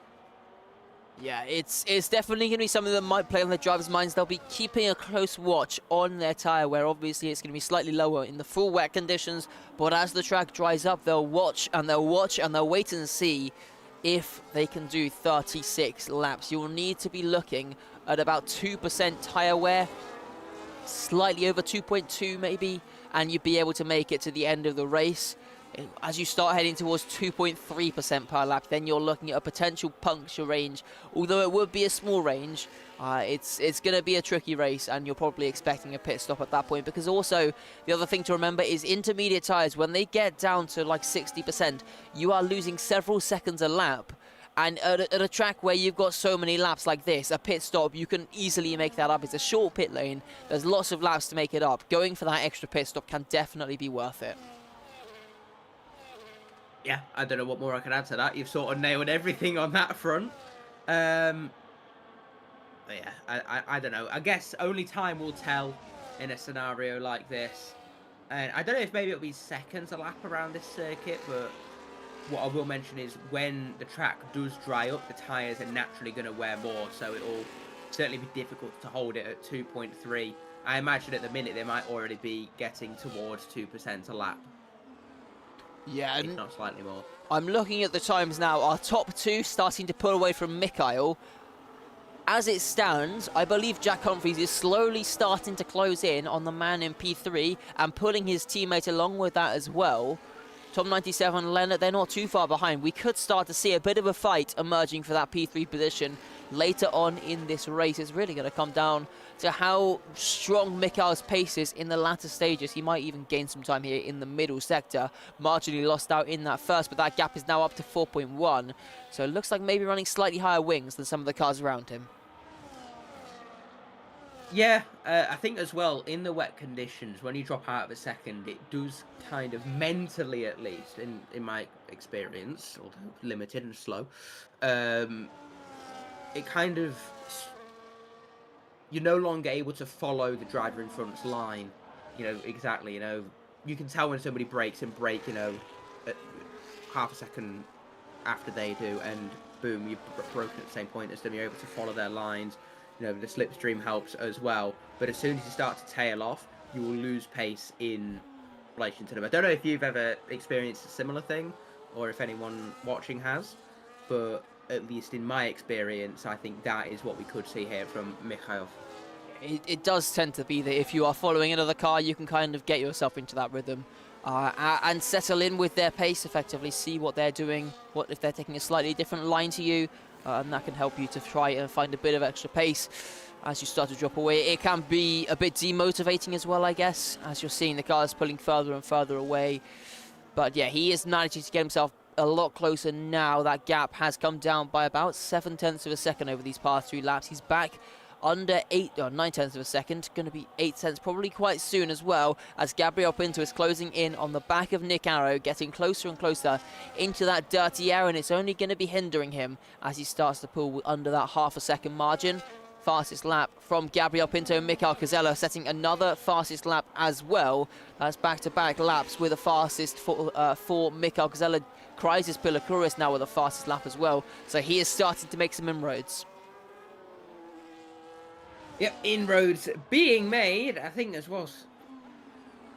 A: Yeah, it's definitely going to be something that might play on their drivers' minds. They'll be keeping a close watch on their tyre wear. Obviously, it's going to be slightly lower in the full wet conditions. But as the track dries up, they'll watch and they'll watch and they'll wait and see if they can do 36 laps. You'll need to be looking at about 2% tyre wear, slightly over 2.2 maybe, and you'd be able to make it to the end of the race. As you start heading towards 2.3% per lap, then you're looking at a potential puncture range. Although it would be a small range, it's going to be a tricky race, and you're probably expecting a pit stop at that point. Because also, the other thing to remember is intermediate tyres, when they get down to like 60%, you are losing several seconds a lap. And at a track where you've got so many laps like this, a pit stop, you can easily make that up. It's a short pit lane. There's lots of laps to make it up. Going for that extra pit stop can definitely be worth it.
B: Yeah, I don't know what more I can add to that. You've sort of nailed everything on that front. But yeah, I don't know. I guess only time will tell in a scenario like this. And I don't know if maybe it'll be seconds a lap around this circuit, but what I will mention is when the track does dry up, the tyres are naturally going to wear more, so it will certainly be difficult to hold it at 2.3 I imagine at the minute they might already be getting towards 2% a lap,
A: Yeah,
B: if not slightly more.
A: I'm looking at the times now. Our top two starting to pull away from Mikhail. As it stands, I believe Jack Humphries is slowly starting to close in on the man in P3 and pulling his teammate along with that as well. Tom 97, Leonard, they're not too far behind. We could start to see a bit of a fight emerging for that P3 position later on in this race. It's really going to come down to how strong Mikhail's pace is in the latter stages. He might even gain some time here in the middle sector. Marginally lost out in that first, but that gap is now up to 4.1. So it looks like maybe running slightly higher wings than some of the cars around him.
B: Yeah, I think as well, in the wet conditions, when you drop out of a second, it does kind of mentally, at least, in my experience, although limited and slow, it kind of, you're no longer able to follow the driver in front's line, exactly, you can tell when somebody brakes and brake, at half a second after they do, and boom, you've broken at the same point as them, you're able to follow their lines. The slipstream helps as well, but as soon as you start to tail off, you will lose pace in relation to them. I don't know if you've ever experienced a similar thing, or if anyone watching has, but at least in my experience, I think that is what we could see here from Mikhail.
A: It does tend to be that if you are following another car, you can kind of get yourself into that rhythm and settle in with their pace effectively, see what they're doing, what if they're taking a slightly different line to you, and that can help you to try and find a bit of extra pace as you start to drop away. It can be a bit demotivating as well, I guess, as you're seeing the cars pulling further and further away. But yeah, he is managing to get himself a lot closer now. That gap has come down by about 0.7 of a second over these past 3 laps. He's back under 9/10 of a second, going to be 8 cents probably quite soon as well, as Gabriel Pinto is closing in on the back of Nick Arrow, getting closer and closer into that dirty air, and it's only going to be hindering him as he starts to pull under that half a second margin. Fastest lap from Gabriel Pinto and Mikael Kazella, setting another fastest lap as well. That's back-to-back laps with the fastest for Mikael Kazella. Crisis Pilakouris now with the fastest lap as well, so he is starting to make some inroads.
B: Yep, inroads being made, I think, as well.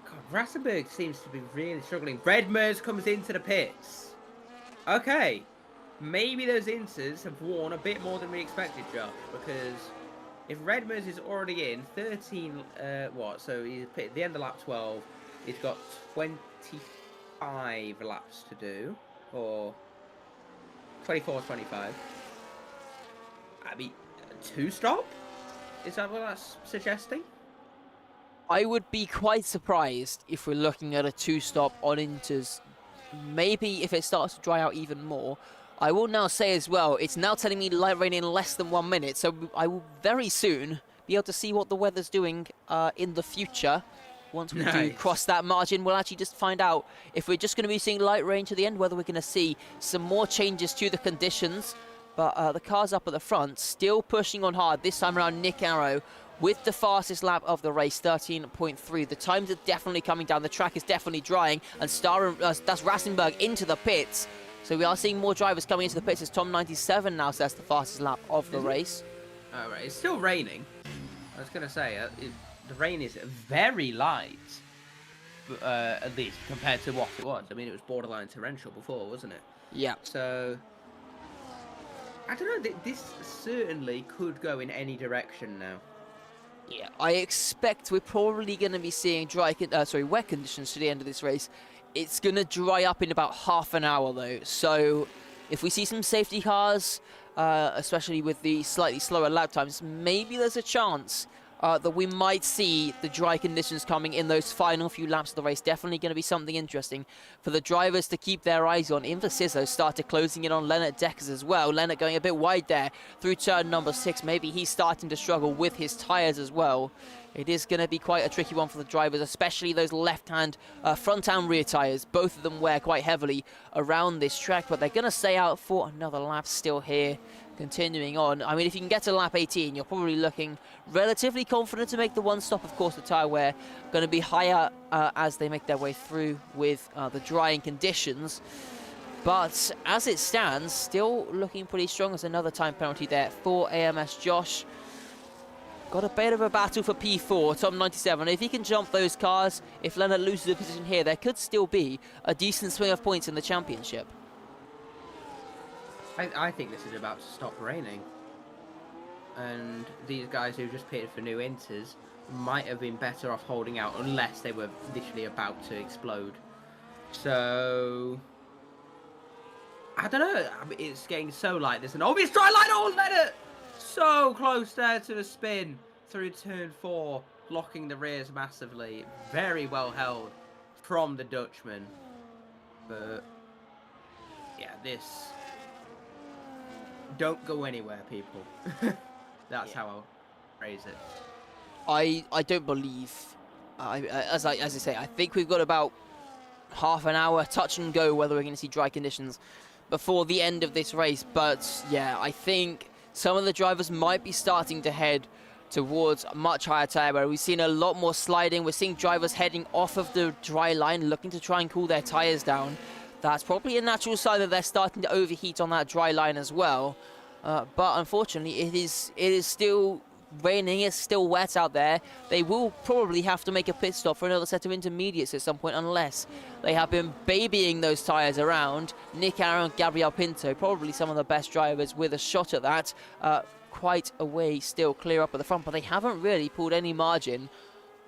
B: God, Rassenberg seems to be really struggling. Redmers comes into the pits. Okay, maybe those inters have worn a bit more than we expected, Josh, because if Redmers is already in 13, so he's pitted at the end of lap 12, he's got 25 laps to do, or 24, 25. I mean, 2-stop? Is that what that's suggesting?
A: I would be quite surprised if we're looking at a 2-stop on Inters. Maybe if it starts to dry out even more. I will now say as well, it's now telling me light rain in less than 1 minute, so I will very soon be able to see what the weather's doing in the future. Once we do cross that margin, we'll actually just find out if we're just going to be seeing light rain to the end, whether we're going to see some more changes to the conditions. But the cars up at the front, still pushing on hard. This time around, Nick Arrow with the fastest lap of the race, 13.3. The times are definitely coming down. The track is definitely drying. And that's Rassenberg into the pits. So we are seeing more drivers coming into the pits as Tom 97 now says the fastest lap of the race.
B: All right, it's still raining. I was going to say, the rain is very light, at least compared to what it was. I mean, it was borderline torrential before, wasn't it?
A: Yeah.
B: So I don't know, this certainly could go in any direction now.
A: Yeah, I expect we're probably going to be seeing wet conditions to the end of this race. It's going to dry up in about half an hour, though. So if we see some safety cars, especially with the slightly slower lap times, maybe there's a chance that we might see the dry conditions coming in those final few laps of the race. Definitely going to be something interesting for the drivers to keep their eyes on. Inversizzo started closing in on Lennart Deckers as well. Lennart going a bit wide there through turn number 6. Maybe he's starting to struggle with his tyres as well. It is going to be quite a tricky one for the drivers, especially those left-hand front and rear tyres. Both of them wear quite heavily around this track, but they're going to stay out for another lap still here. Continuing on, I mean, if you can get to lap 18, you're probably looking relatively confident to make the 1-stop. Of course, the tyre wear going to be higher as they make their way through with the drying conditions. But as it stands, still looking pretty strong. There's another time penalty there for AMS Josh. got a bit of a battle for P4, Tom 97. If he can jump those cars, if Leonard loses a position here, there could still be a decent swing of points in the championship.
B: I think this is about to stop raining. And these guys who just pitted for new inters might have been better off holding out unless they were literally about to explode. So I don't know. I mean, it's getting so light. There's an obvious dry line. Oh, Leonard! So close there to the spin through turn 4, locking the rears massively. Very well held from the Dutchman. But yeah, this... Don't go anywhere, people. That's how I'll phrase it.
A: I don't believe, as I say, I think we've got about half an hour touch and go whether we're going to see dry conditions before the end of this race. But yeah, I think some of the drivers might be starting to head towards a much higher tyre wear. We've seen a lot more sliding. We're seeing drivers heading off of the dry line, looking to try and cool their tyres down. That's probably a natural sign that they're starting to overheat on that dry line as well. But unfortunately, it is still raining. It's still wet out there. They will probably have to make a pit stop for another set of intermediates at some point, unless they have been babying those tyres around. Nick Arrow and Gabriel Pinto, probably some of the best drivers with a shot at that. Quite a way still clear up at the front, but they haven't really pulled any margin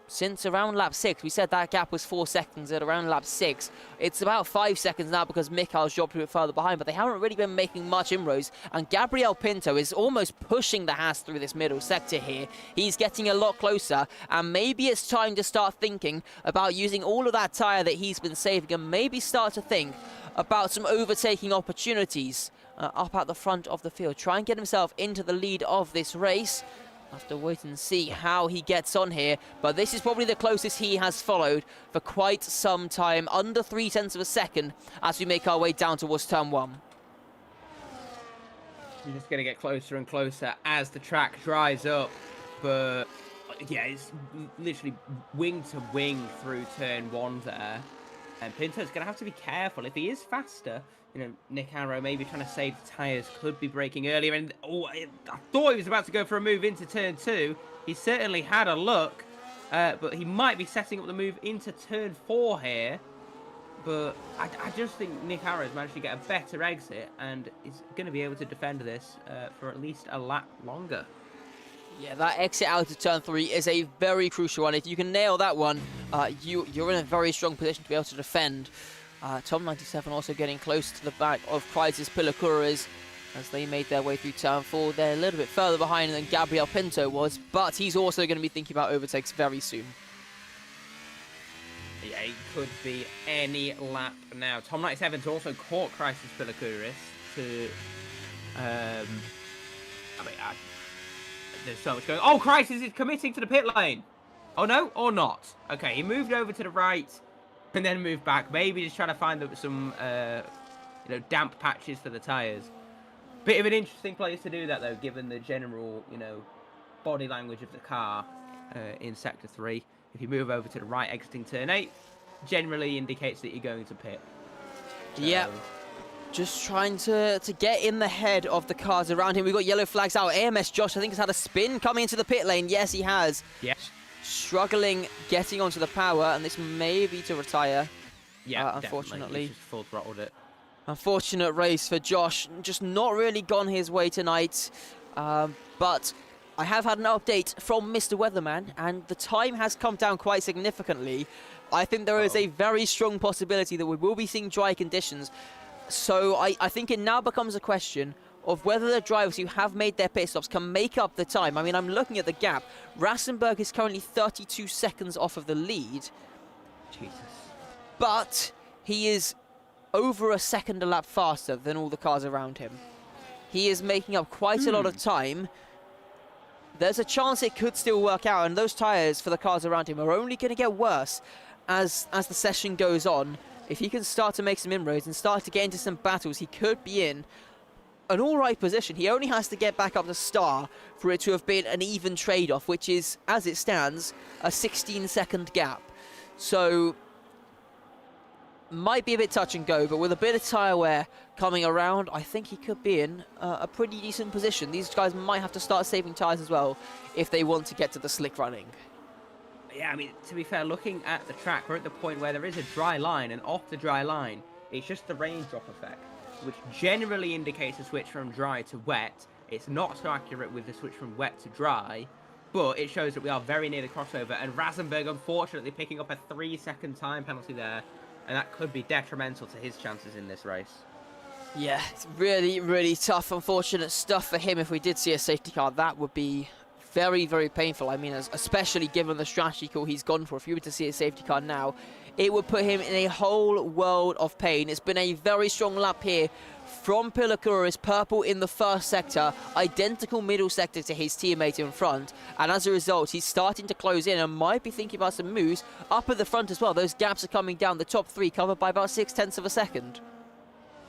A: since around lap 6. We said that gap was 4 seconds at around lap 6. It's about 5 seconds now because Mikhail's dropped a bit further behind, but they haven't really been making much inroads. And Gabriel Pinto is almost pushing the Haas through this middle sector here. He's getting a lot closer, and maybe it's time to start thinking about using all of that tyre that he's been saving and maybe start to think about some overtaking opportunities up at the front of the field. Try and get himself into the lead of this race. Have to wait and see how he gets on here, but this is probably the closest he has followed for quite some time, under 0.3 of a second as we make our way down towards turn 1.
B: You're just going to get closer and closer as the track dries up, but yeah, it's literally wing to wing through turn 1 there, and Pinto's going to have to be careful. If he is faster, you know, Nick Arrow maybe trying to save the tyres, could be braking earlier. And oh, I thought he was about to go for a move into turn 2. He certainly had a look, but he might be setting up the move into turn 4 here. But I just think Nick Arrow's managed to get a better exit and is going to be able to defend this for at least a lap longer.
A: Yeah, that exit out of turn 3 is a very crucial one. If you can nail that one, you're in a very strong position to be able to defend. Tom 97 also getting close to the back of Price's Pilacuras as they made their way through turn 4. They're a little bit further behind than Gabriel Pinto was, but he's also going to be thinking about overtakes very soon.
B: Yeah, it could be any lap now. Tom 97's also caught Crisis Pilacuras to... there's so much going on. Oh, Crisis is committing to the pit lane! Oh no, or not? Okay, he moved over to the right and then moved back. Maybe just trying to find some damp patches for the tyres. Bit of an interesting place to do that, though, given the general, body language of the car in Sector 3. If you move over to the right exiting turn 8, generally indicates that you're going to pit. So...
A: yeah. Just trying to get in the head of the cars around him. We've got yellow flags out. AMS Josh, I think, has had a spin coming into the pit lane. Yes, he has.
B: Yes.
A: Struggling getting onto the power, and this may be to retire.
B: Yeah,
A: unfortunately.
B: He's just full throttled it.
A: Unfortunate race for Josh. Just not really gone his way tonight. But I have had an update from Mr. Weatherman, and the time has come down quite significantly. I think there is a very strong possibility that we will be seeing dry conditions. So I think it now becomes a question of whether the drivers who have made their pit stops can make up the time. I mean, I'm looking at the gap. Rassenberg is currently 32 seconds off of the lead.
B: Jesus.
A: But he is over a second a lap faster than all the cars around him. He is making up quite a lot of time. There's a chance it could still work out, and those tyres for the cars around him are only going to get worse as the session goes on. If he can start to make some inroads and start to get into some battles, he could be in an all-right position. He only has to get back up to star for it to have been an even trade-off, which is, as it stands, a 16-second gap. So might be a bit touch and go, but with a bit of tyre wear coming around, I think he could be in a pretty decent position. These guys might have to start saving tyres as well if they want to get to the slick running.
B: Yeah, I mean, to be fair, looking at the track, we're at the point where there is a dry line, and off the dry line, it's just the raindrop effect, which generally indicates a switch from dry to wet. It's not so accurate with the switch from wet to dry, but it shows that we are very near the crossover, and Rasenberg unfortunately picking up a 3-second time penalty there, and that could be detrimental to his chances in this race.
A: Yeah, it's really, really tough, unfortunate stuff for him. If we did see a safety car, that would be very, very painful. I mean, especially given the strategy call he's gone for. If you were to see a safety car now, it would put him in a whole world of pain. It's been a very strong lap here from Pilakouris, purple in the first sector, identical middle sector to his teammate in front, and as a result he's starting to close in and might be thinking about some moves up at the front as well. Those gaps are coming down. The top three covered by about 0.6 of a second.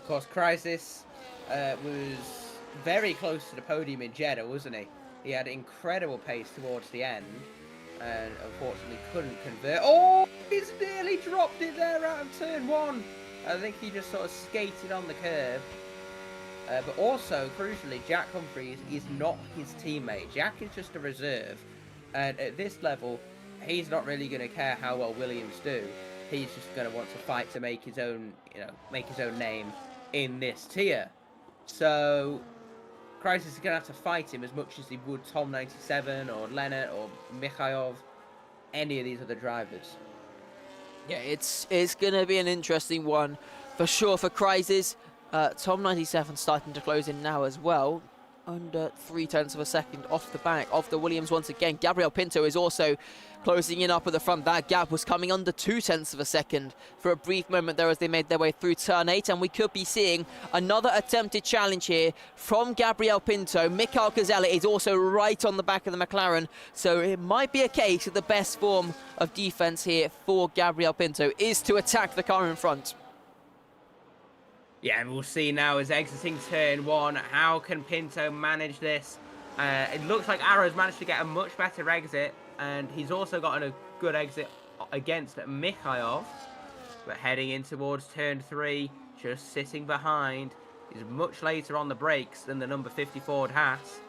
B: Of course, Crisis was very close to the podium in Jeddah, wasn't he? He had incredible pace towards the end, and unfortunately couldn't convert. Oh, he's nearly dropped it there out of turn 1. I think he just sort of skated on the curb. But also, crucially, Jack Humphreys is not his teammate. Jack is just a reserve, and at this level, he's not really going to care how well Williams do. He's just going to want to fight to make his own, make his own name in this tier. So Crisis is going to have to fight him as much as he would Tom 97 or Leonard or Mikhailov, any of these other drivers.
A: Yeah, it's going to be an interesting one for sure for Crisis. Tom 97 starting to close in now as well, under 0.3 of a second off the back of the Williams once again. Gabriel Pinto is also closing in up at the front. That gap was coming under 0.2 of a second for a brief moment there as they made their way through turn 8, and we could be seeing another attempted challenge here from Gabriel Pinto. Mikael Kazella is also right on the back of the McLaren, so it might be a case that the best form of defense here for Gabriel Pinto is to attack the car in front.
B: Yeah, and we'll see now as exiting turn 1, how can Pinto manage this? It looks like Arrow's managed to get a much better exit, and he's also gotten a good exit against Mikhailov. But heading in towards turn 3, just sitting behind, he's much later on the brakes than the number 50 Ford Haas.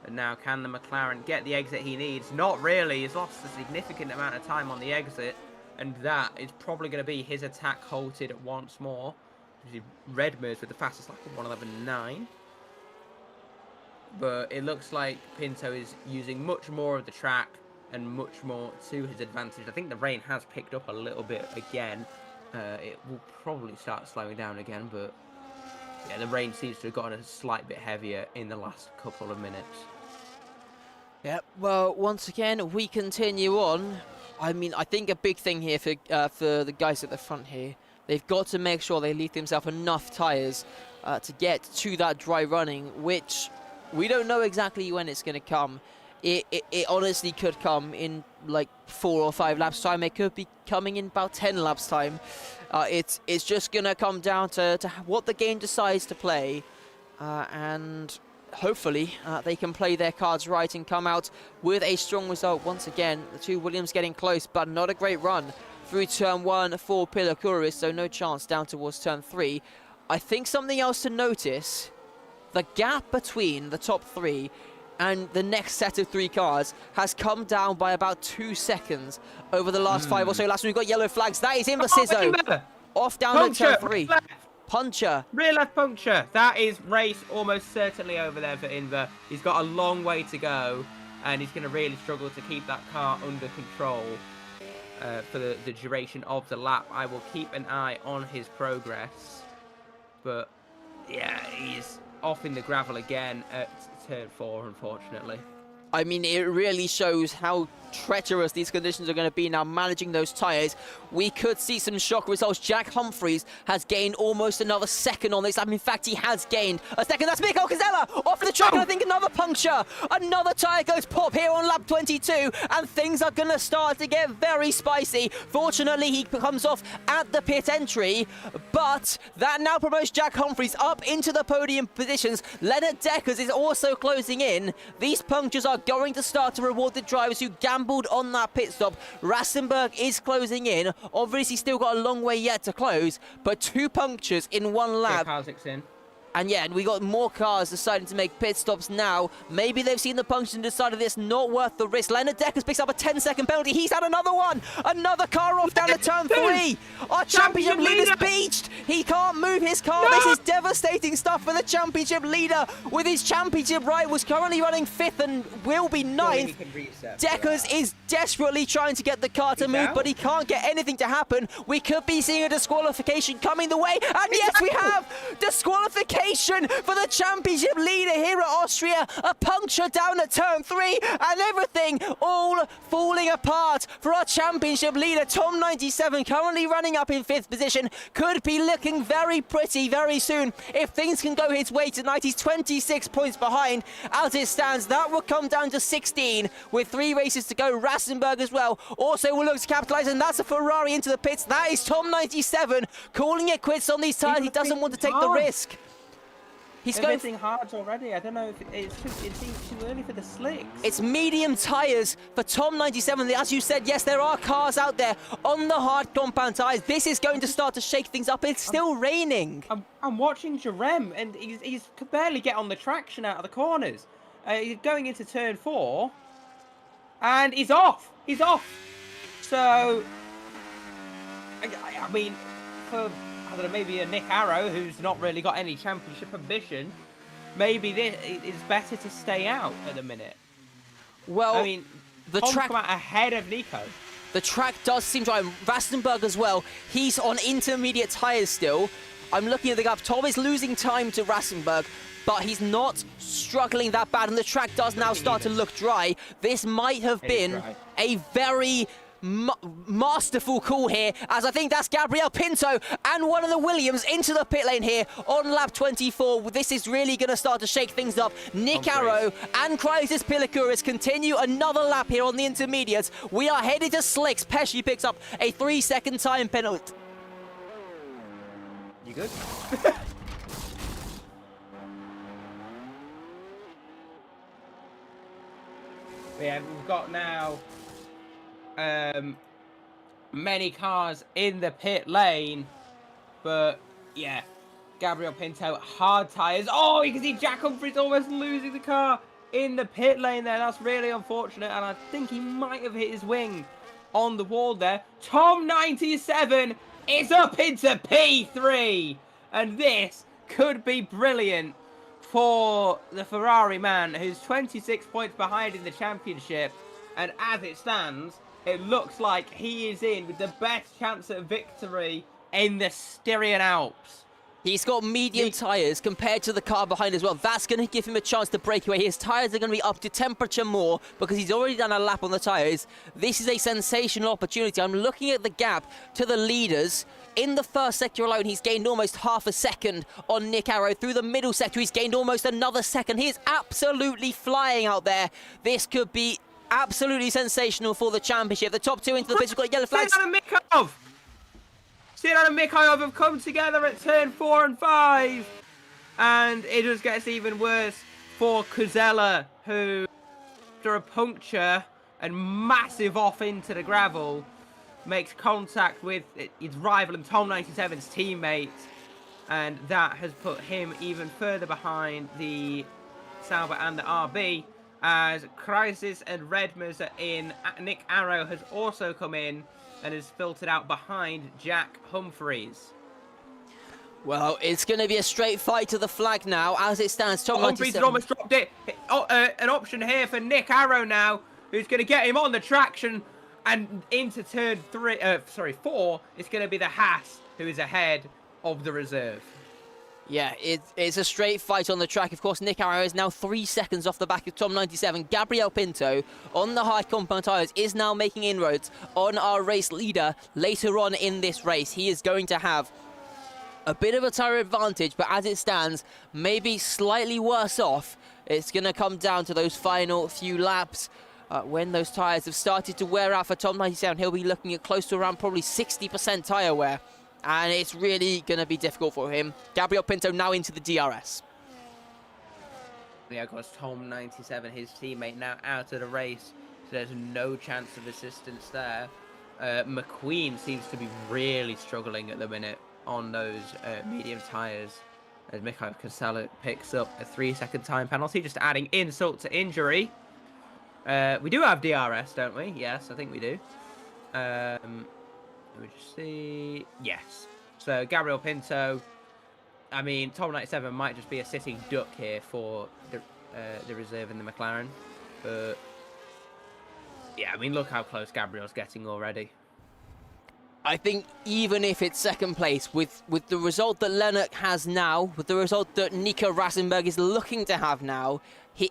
B: And now can the McLaren get the exit he needs? Not really, he's lost a significant amount of time on the exit, and that is probably going to be his attack halted once more. Redmers with the fastest lap of 1:11.9. But it looks like Pinto is using much more of the track and much more to his advantage. I think the rain has picked up a little bit again. It will probably start slowing down again, but yeah, the rain seems to have gotten a slight bit heavier in the last couple of minutes.
A: Yeah, well, once again, we continue on. I mean, I think a big thing here for the guys at the front here, they've got to make sure they leave themselves enough tyres to get to that dry running, which we don't know exactly when it's going to come. It honestly could come in like 4 or 5 laps time. It could be coming in about 10 laps time. It's just going to come down to what the game decides to play, and hopefully they can play their cards right and come out with a strong result. Once again, the two Williams getting close, but not a great run through turn 1 for Pilakouris, so no chance down towards turn 3. I think something else to notice, the gap between the top 3 and the next set of 3 cars has come down by about 2 seconds over the last 5 or so laps. We've got yellow flags. That is in the Sizzo. Off down
B: Puncture,
A: at turn 3. Puncher.
B: Rear left puncture. That is race almost certainly over there for Inver. He's got a long way to go, and he's going to really struggle to keep that car under control for the duration of the lap. I will keep an eye on his progress. But yeah, he's off in the gravel again at turn 4, unfortunately.
A: I mean, it really shows how treacherous these conditions are going to be now, managing those tyres. We could see some shock results. Jack Humphreys has gained almost another second on this lap. In fact, he has gained a second. That's Mikael Kazella off the track, and I think another puncture. Another tyre goes pop here on lap 22, and things are going to start to get very spicy. Fortunately, he comes off at the pit entry, but that now promotes Jack Humphreys up into the podium positions. Leonard Deckers is also closing in. These punctures are going to start to reward the drivers who gambled on that pit stop. Rastenberg is closing in. Obviously, still got a long way yet to close, but 2 punctures in 1 lap.
B: Karzik's in.
A: And yeah, we got more cars deciding to make pit stops now. Maybe they've seen the puncture and decided it's not worth the risk. Leonard Deckers picks up a 10-second penalty. He's had another one. Another car off down to turn 3. Our championship leader's beached. He can't move his car. No. This is devastating stuff for the championship leader. With his championship rivals currently running 5th and will be 9th. Deckers is desperately trying to get the car to move, but he can't get anything to happen. We could be seeing a disqualification coming the way. And yes, we have disqualification for the championship leader here at Austria. A puncture down at turn 3 and everything all falling apart for our championship leader. Tom 97 currently running up in 5th position. Could be looking very pretty very soon if things can go his way tonight. He's 26 points behind. As it stands, that will come down to 16 with 3 races to go. Rastenberg as well also will look to capitalise, and that's a Ferrari into the pits. That is Tom 97 calling it quits on these tyres. He doesn't want to take the risk. He's going
B: missing hards already. I don't know if it seems too early for the slicks.
A: It's medium tyres for Tom 97. As you said, yes, there are cars out there on the hard compound tyres. This is going to start to shake things up. It's still raining.
B: I'm watching Jerem, and he's could barely get on the traction out of the corners. He's going into turn 4, and he's off. He's off. So, I mean, for... I don't know, maybe a Nick Arrow, who's not really got any championship ambition, maybe it's better to stay out at the minute.
A: Well,
B: I mean,
A: the track
B: come out ahead of Nico.
A: The track does seem dry. Rastenberg as well. He's on intermediate tyres still. I'm looking at the gap. Tom is losing time to Rastenberg, but he's not struggling that bad, and the track does now start to look dry. This might have been a very masterful call here, as I think that's Gabriel Pinto and one of the Williams into the pit lane here on lap 24. This is really going to start to shake things up. Nick Arrow and Crisis Pilikuris continue another lap here on the intermediates. We are headed to slicks. Pesci picks up a 3-second time penalty.
B: You good? Yeah, we've got now many cars in the pit lane, but yeah, Gabriel Pinto, hard tyres. Oh, you can see Jack Humphries almost losing the car in the pit lane there. That's really unfortunate, and I think he might have hit his wing on the wall there. Tom 97 is up into P3, and this could be brilliant for the Ferrari man, who's 26 points behind in the championship, and as it stands, it looks like he is in with the best chance at victory in the Styrian Alps.
A: He's got medium tyres compared to the car behind as well. That's going to give him a chance to break away. His tyres are going to be up to temperature more because he's already done a lap on the tyres. This is a sensational opportunity. I'm looking at the gap to the leaders. In the first sector alone, he's gained almost half a second on Nick Arrow. Through the middle sector, he's gained almost another second. He is absolutely flying out there. This could be absolutely sensational for the championship. The top 2 into the pits. We've got yellow flags.
B: Sinan and Mikhailov have come together at turn 4 and 5. And it just gets even worse for Kuzella, who, after a puncture and massive off into the gravel, makes contact with his rival and Tom 97's teammate. And that has put him even further behind the Sauber and the RB. As Crisis and Redmers are in, Nick Arrow has also come in and is filtered out behind Jack Humphries.
A: Well, it's going to be a straight fight to the flag now, as it stands. Tom
B: Humphries has almost dropped it. An option here for Nick Arrow now, who's going to get him on the traction and into turn 4. It's going to be the Haas who is ahead of the reserve.
A: Yeah, it's a straight fight on the track. Of course, Nick Arrow is now 3 seconds off the back of Tom 97. Gabriel Pinto on the hard compound tyres is now making inroads on our race leader later on in this race. He is going to have a bit of a tyre advantage, but as it stands, maybe slightly worse off. It's going to come down to those final few laps. When those tyres have started to wear out for Tom 97, he'll be looking at close to around probably 60% tyre wear. And it's really going to be difficult for him. Gabriel Pinto now into the DRS.
B: Yeah, of course, Tom 97, his teammate, now out of the race. So there's no chance of assistance there. McQueen seems to be really struggling at the minute on those medium tyres. As Mikhail Casella picks up a 3-second time penalty, just adding insult to injury. We do have DRS, don't we? Yes, I think we do. Let me just see. Yes. So Gabriel Pinto. I mean, Tom 97 might just be a sitting duck here for the reserve in the McLaren. But yeah, I mean, look how close Gabriel's getting already.
A: I think even if it's second place, with the result that Lennart has now, with the result that Nico Rasenberg is looking to have now,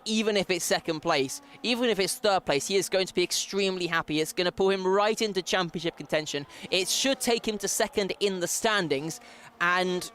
A: even if it's second place, even if it's third place, he is going to be extremely happy. It's going to pull him right into championship contention. It should take him to second in the standings, and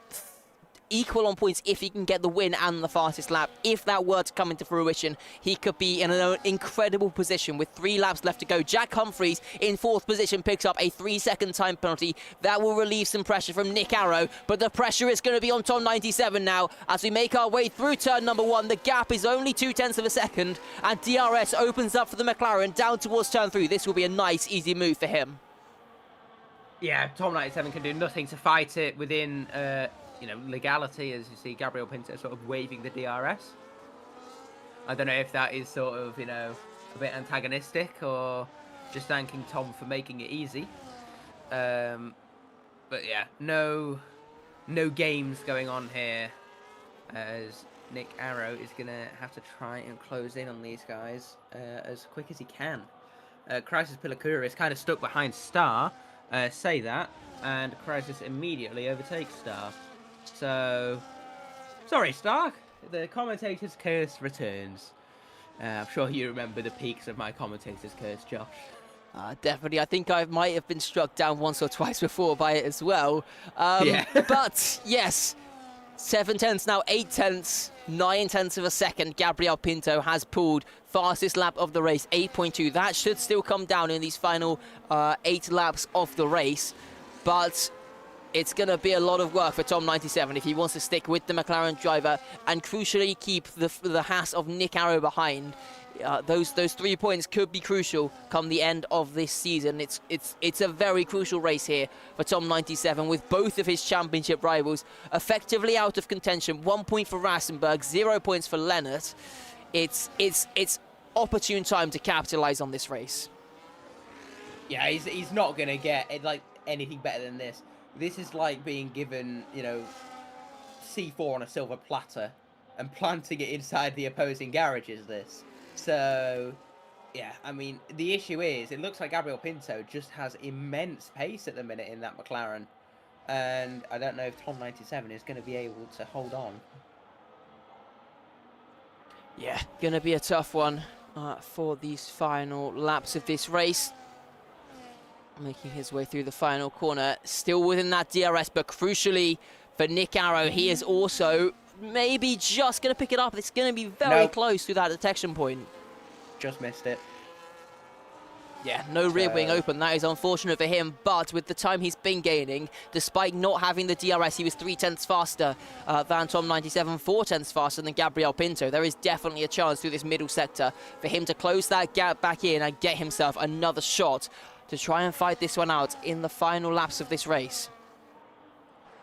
A: equal on points if he can get the win and the fastest lap. If that were to come into fruition, he could be in an incredible position with 3 laps left to go. Jack Humphreys in 4th position picks up a 3-second time penalty. That will relieve some pressure from Nick Arrow, but the pressure is going to be on Tom 97 now as we make our way through turn number 1. The gap is only 0.2 of a second, and DRS opens up for the McLaren down towards turn 3. This will be a nice, easy move for him.
B: Yeah, Tom 97 can do nothing to fight it within legality, as you see Gabriel Pinto sort of waving the DRS. I don't know if that is sort of, a bit antagonistic or just thanking Tom for making it easy. But yeah, no games going on here, as Nick Arrow is going to have to try and close in on these guys as quick as he can. Crisis Pilakura is kind of stuck behind Star, say that, and Crisis immediately overtakes Star. So, sorry, Stark. The commentator's curse returns. I'm sure you remember the peaks of my commentator's curse, Josh.
A: Definitely. I think I might have been struck down once or twice before by it as well.
B: Yeah.
A: But, yes, 7 tenths, now 8 tenths, 9 tenths of a second. Gabriel Pinto has pulled fastest lap of the race, 8.2. That should still come down in these final 8 laps of the race. But it's going to be a lot of work for Tom 97 if he wants to stick with the McLaren driver and crucially keep the Haas of Nick Arrow behind. Those 3 points could be crucial come the end of this season. It's a very crucial race here for Tom 97 with both of his championship rivals effectively out of contention. 1 point for Rasenberg, 0 points for Lennart. It's opportune time to capitalize on this race.
B: Yeah, he's not going to get anything better than this. This is like being given, C4 on a silver platter and planting it inside the opposing garages, this. So, yeah, I mean, the issue is, it looks like Gabriel Pinto just has immense pace at the minute in that McLaren. And I don't know if Tom 97 is going to be able to hold on.
A: Yeah, going to be a tough one for these final laps of this race. Making his way through the final corner, still within that DRS, but crucially for Nick Arrow, he is also maybe just going to pick it up. It's going to be very close to that detection point.
B: Just missed it.
A: Yeah, no rear wing open. That is unfortunate for him, but with the time he's been gaining, despite not having the DRS, he was 3 tenths faster than Tom 97, 4 tenths faster than Gabriel Pinto. There is definitely a chance through this middle sector for him to close that gap back in and get himself another shot to try and fight this one out in the final laps of this race.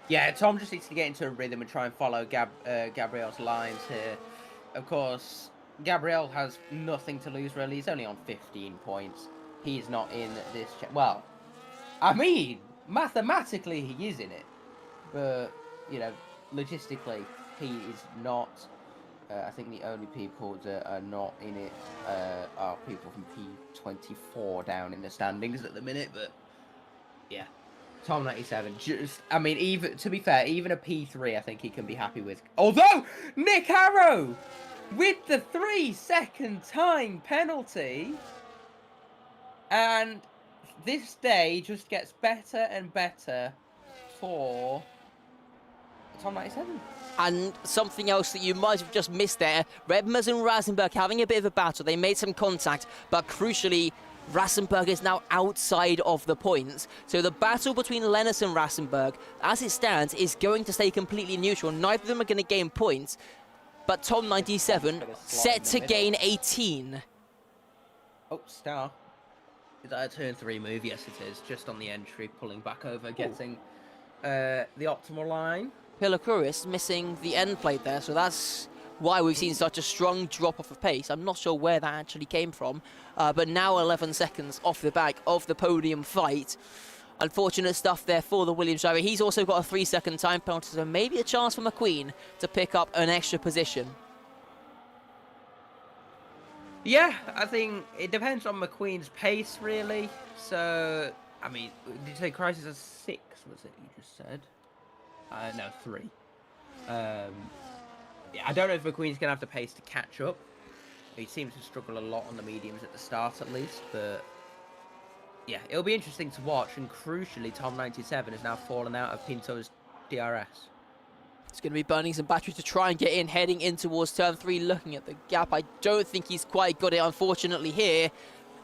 B: Yeah, Tom just needs to get into a rhythm and try and follow Gabriel's lines here. Of course, Gabriel has nothing to lose, really. He's only on 15 points. He's not in this... Well, I mean, mathematically he is in it. But, logistically, he is not. I think the only people that are not in it are people from P24 down in the standings at the minute. But, yeah. Tom 97, even to be fair, even a P3 I think he can be happy with. Although, Nick Arrow, with the 3-second time penalty, and this day just gets better and better for Tom 97.
A: And something else that you might have just missed there, Redmers and Rasenberg having a bit of a battle. They made some contact, but crucially, Rasenberg is now outside of the points. So the battle between Lennart and Rasenberg, as it stands, is going to stay completely neutral. Neither of them are going to gain points. but Tom 97
B: Bit of slot
A: set
B: in the
A: to
B: middle.
A: gain 18.
B: Oh, Star. Is that a turn 3 move? Yes, it is. Just on the entry, pulling back over, getting the optimal line.
A: Pilacuris missing the end plate there, so that's why we've seen such a strong drop off of pace. I'm not sure where that actually came from, but now 11 seconds off the back of the podium fight. Unfortunate stuff there for the Williams driver. He's also got a 3-second time penalty, so maybe a chance for McQueen to pick up an extra position.
B: Yeah, I think it depends on McQueen's pace, really. So, I mean, did you say Crisis is 6, was it you just said? No, 3. Yeah, I don't know if McQueen's going to have the pace to catch up. He seems to struggle a lot on the mediums at the start, at least, but yeah, it'll be interesting to watch, and crucially, Tom 97 has now fallen out of Pinto's DRS.
A: He's going to be burning some batteries to try and get in, heading in towards turn 3, looking at the gap. I don't think he's quite got it, unfortunately, here.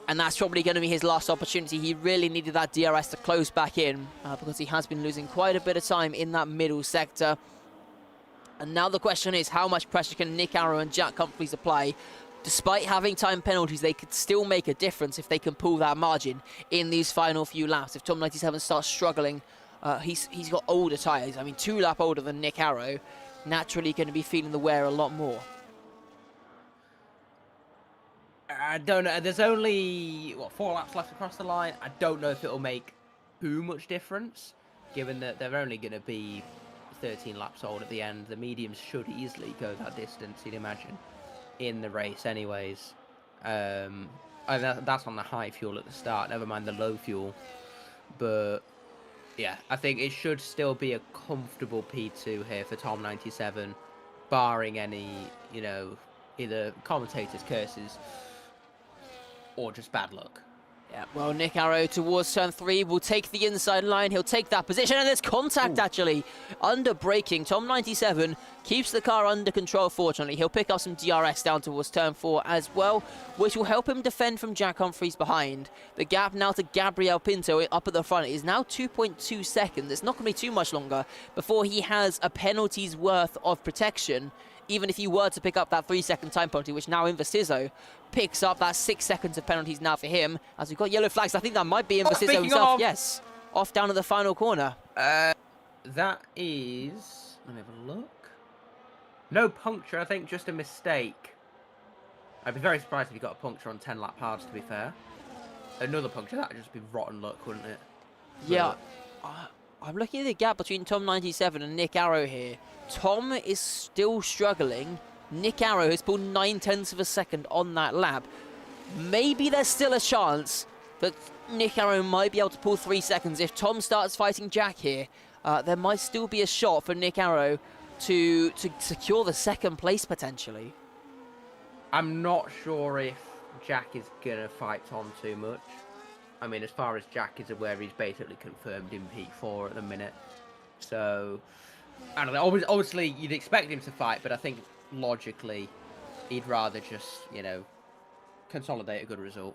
A: And that's probably going to be his last opportunity. He really needed that DRS to close back in because he has been losing quite a bit of time in that middle sector. And now the question is, how much pressure can Nick Arrow and Jack Humphries apply? Despite having time penalties, they could still make a difference if they can pull that margin in these final few laps. If Tom 97 starts struggling, he's got older tyres. I mean, 2 laps older than Nick Arrow. Naturally going to be feeling the wear a lot more.
B: I don't know. There's only, 4 laps left across the line. I don't know if it'll make too much difference, given that they're only going to be 13 laps old at the end. The mediums should easily go that distance, you'd imagine, in the race anyways. And that's on the high fuel at the start, never mind the low fuel. But yeah, I think it should still be a comfortable P2 here for Tom 97, barring any, either commentators' curses or just bad luck.
A: Yeah, well, Nick Arrow towards turn 3 will take the inside line. He'll take that position, and there's contact, actually. Under braking, Tom 97 keeps the car under control, fortunately. He'll pick up some DRS down towards turn 4 as well, which will help him defend from Jack Humphries behind. The gap now to Gabriel Pinto up at the front is now 2.2 seconds. It's not going to be too much longer before he has a penalty's worth of protection. Even if you were to pick up that 3-second time penalty, which now Invasizo picks up that 6 seconds of penalties now for him. As we've got yellow flags, I think that might be Invasizo himself. Yes, off down to the final corner.
B: That is, let me have a look. No puncture, I think just a mistake. I'd be very surprised if he got a puncture on 10 lap hards, to be fair. Another puncture, that would just be rotten luck, wouldn't it?
A: Yeah, I'm looking at the gap between Tom 97 and Nick Arrow here. Tom is still struggling. Nick Arrow has pulled 9/10 of a second on that lap. Maybe there's still a chance that Nick Arrow might be able to pull 3 seconds. If Tom starts fighting Jack here, there might still be a shot for Nick Arrow to secure the 2nd place potentially.
B: I'm not sure if Jack is going to fight Tom too much. I mean, as far as Jack is aware, he's basically confirmed in P4 at the minute. So, I don't know. Obviously, you'd expect him to fight, but I think logically, he'd rather just, consolidate a good result.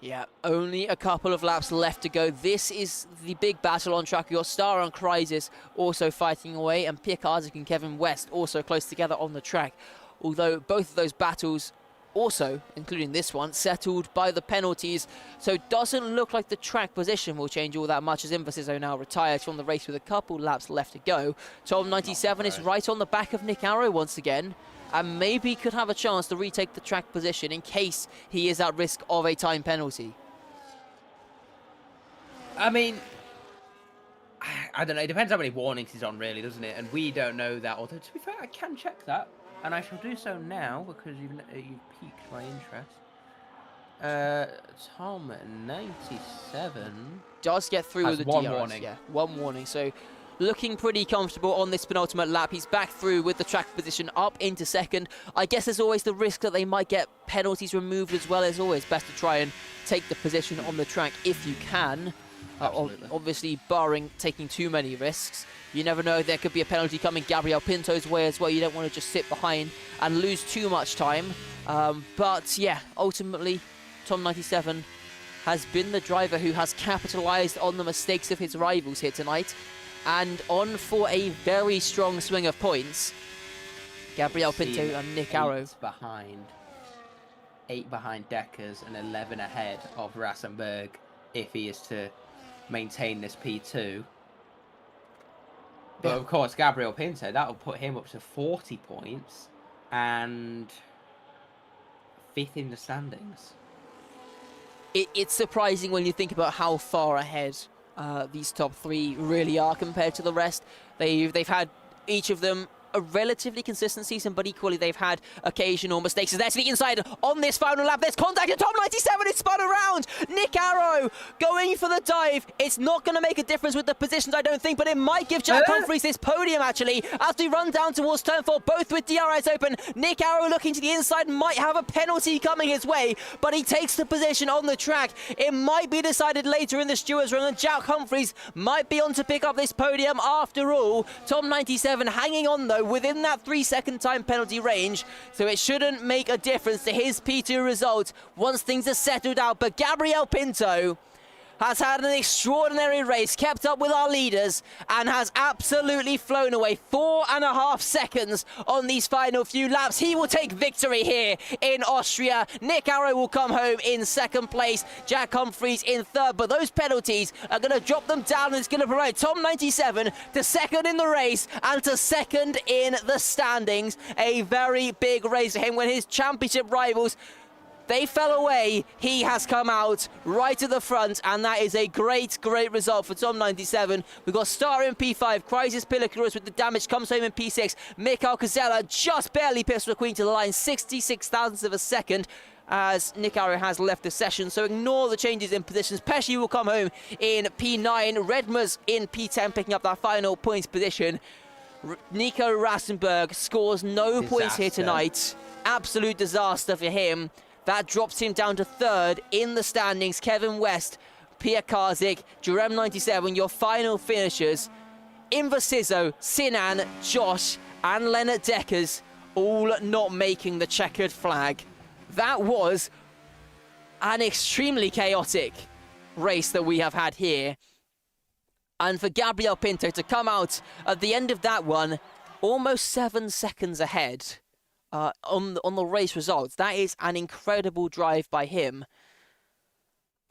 A: Yeah, only a couple of laps left to go. This is the big battle on track. You've got Star and Crisis also fighting away, and Pierre Karzik and Kevin West also close together on the track. Although both of those battles also, including this one, settled by the penalties. So it doesn't look like the track position will change all that much as Invasizo now retires from the race with a couple laps left to go. Tom 97 is right on the back of Nick Arrow once again, and maybe could have a chance to retake the track position in case he is at risk of a time penalty.
B: I mean, I don't know. It depends how many warnings he's on, really, doesn't it? And we don't know that. Although, to be fair, I can check that. And I shall do so now, because you've piqued my interest. Tom 97
A: does get through with the
B: one
A: DRS.
B: warning.
A: Yeah, 1 warning. So looking pretty comfortable on this penultimate lap. He's back through with the track position up into 2nd. I guess there's always the risk that they might get penalties removed as well. As always, best to try and take the position on the track if you can. Obviously, barring taking too many risks. You never know, there could be a penalty coming Gabriel Pinto's way as well. You don't want to just sit behind and lose too much time. But yeah, ultimately, Tom 97 has been the driver who has capitalised on the mistakes of his rivals here tonight. And on for a very strong swing of points. Gabriel Pinto and Nick Arrow.
B: Eight behind Deckers and 11 ahead of Rassenberg if he is to maintain this P2. But of course, Gabriel Pinto, that will put him up to 40 points and 5th in the standings.
A: It's surprising when you think about how far ahead these top 3 really are compared to the rest. They've had each of them a relatively consistent season, but equally they've had occasional mistakes. So there to the inside on this final lap. There's contact, and Tom 97 is spun around. Nick Arrow going for the dive. It's not going to make a difference with the positions, I don't think, but it might give Jack Humphreys this podium, actually, as we run down towards turn 4, both with DRS open. Nick Arrow looking to the inside, might have a penalty coming his way, but he takes the position on the track. It might be decided later in the stewards run, and Jack Humphreys might be on to pick up this podium after all. Tom 97 hanging on, though, within that 3-second time penalty range, so it shouldn't make a difference to his P2 result once things are settled out. But Gabriel Pinto has had an extraordinary race, kept up with our leaders, and has absolutely flown away. 4.5 seconds on these final few laps. He will take victory here in Austria. Nick Arrow will come home in 2nd place. Jack Humphreys in 3rd, but those penalties are going to drop them down, and it's going to promote Tom 97 to 2nd in the race and to 2nd in the standings. A very big race for him when his championship rivals, they fell away. He has come out right to the front, and that is a great, great result for Tom 97. We've got Star in P5, Crisis Pillarcurus with the damage, comes home in P6. Mikhail Kozella just barely pips McQueen to the line, 66 thousandths of a second, as Nick Arrow has left the session, so ignore the changes in positions. Pesci will come home in P9, Redmers in P10, picking up that final points position. Nico Rassenberg scores no points here tonight. Absolute disaster for him. That drops him down to 3rd in the standings. Kevin West, Pia Karzik, Jerem 97, your final finishers. Invasizo, Sinan, Josh, and Leonard Deckers, all not making the checkered flag. That was an extremely chaotic race that we have had here. And for Gabriel Pinto to come out at the end of that one, almost 7 seconds ahead on the race results. That is an incredible drive by him.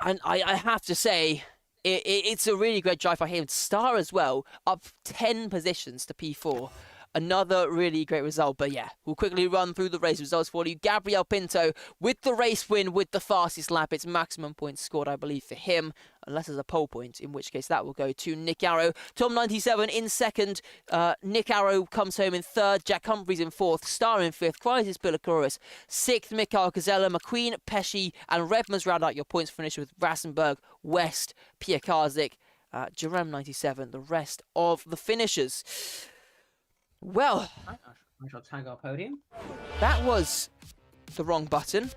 A: And I have to say, it's a really great drive by him. Star as well, up 10 positions to P4. Another really great result. But yeah, we'll quickly run through the race results for you. Gabriel Pinto with the race win with the fastest lap. It's maximum points scored, I believe, for him, unless there's a pole point, in which case that will go to Nick Arrow. Tom 97 in 2nd. Nick Arrow comes home in 3rd. Jack Humphreys in 4th. Star in 5th. Crisis Bilakouris 6th. Mikhail Kozella, McQueen, Pesci, and Redmers round out your points finish with Rassenberg, West, Pia Karzik, Jerem 97, the rest of the finishers. Well,
B: I shall tag our podium.
A: That was the wrong button.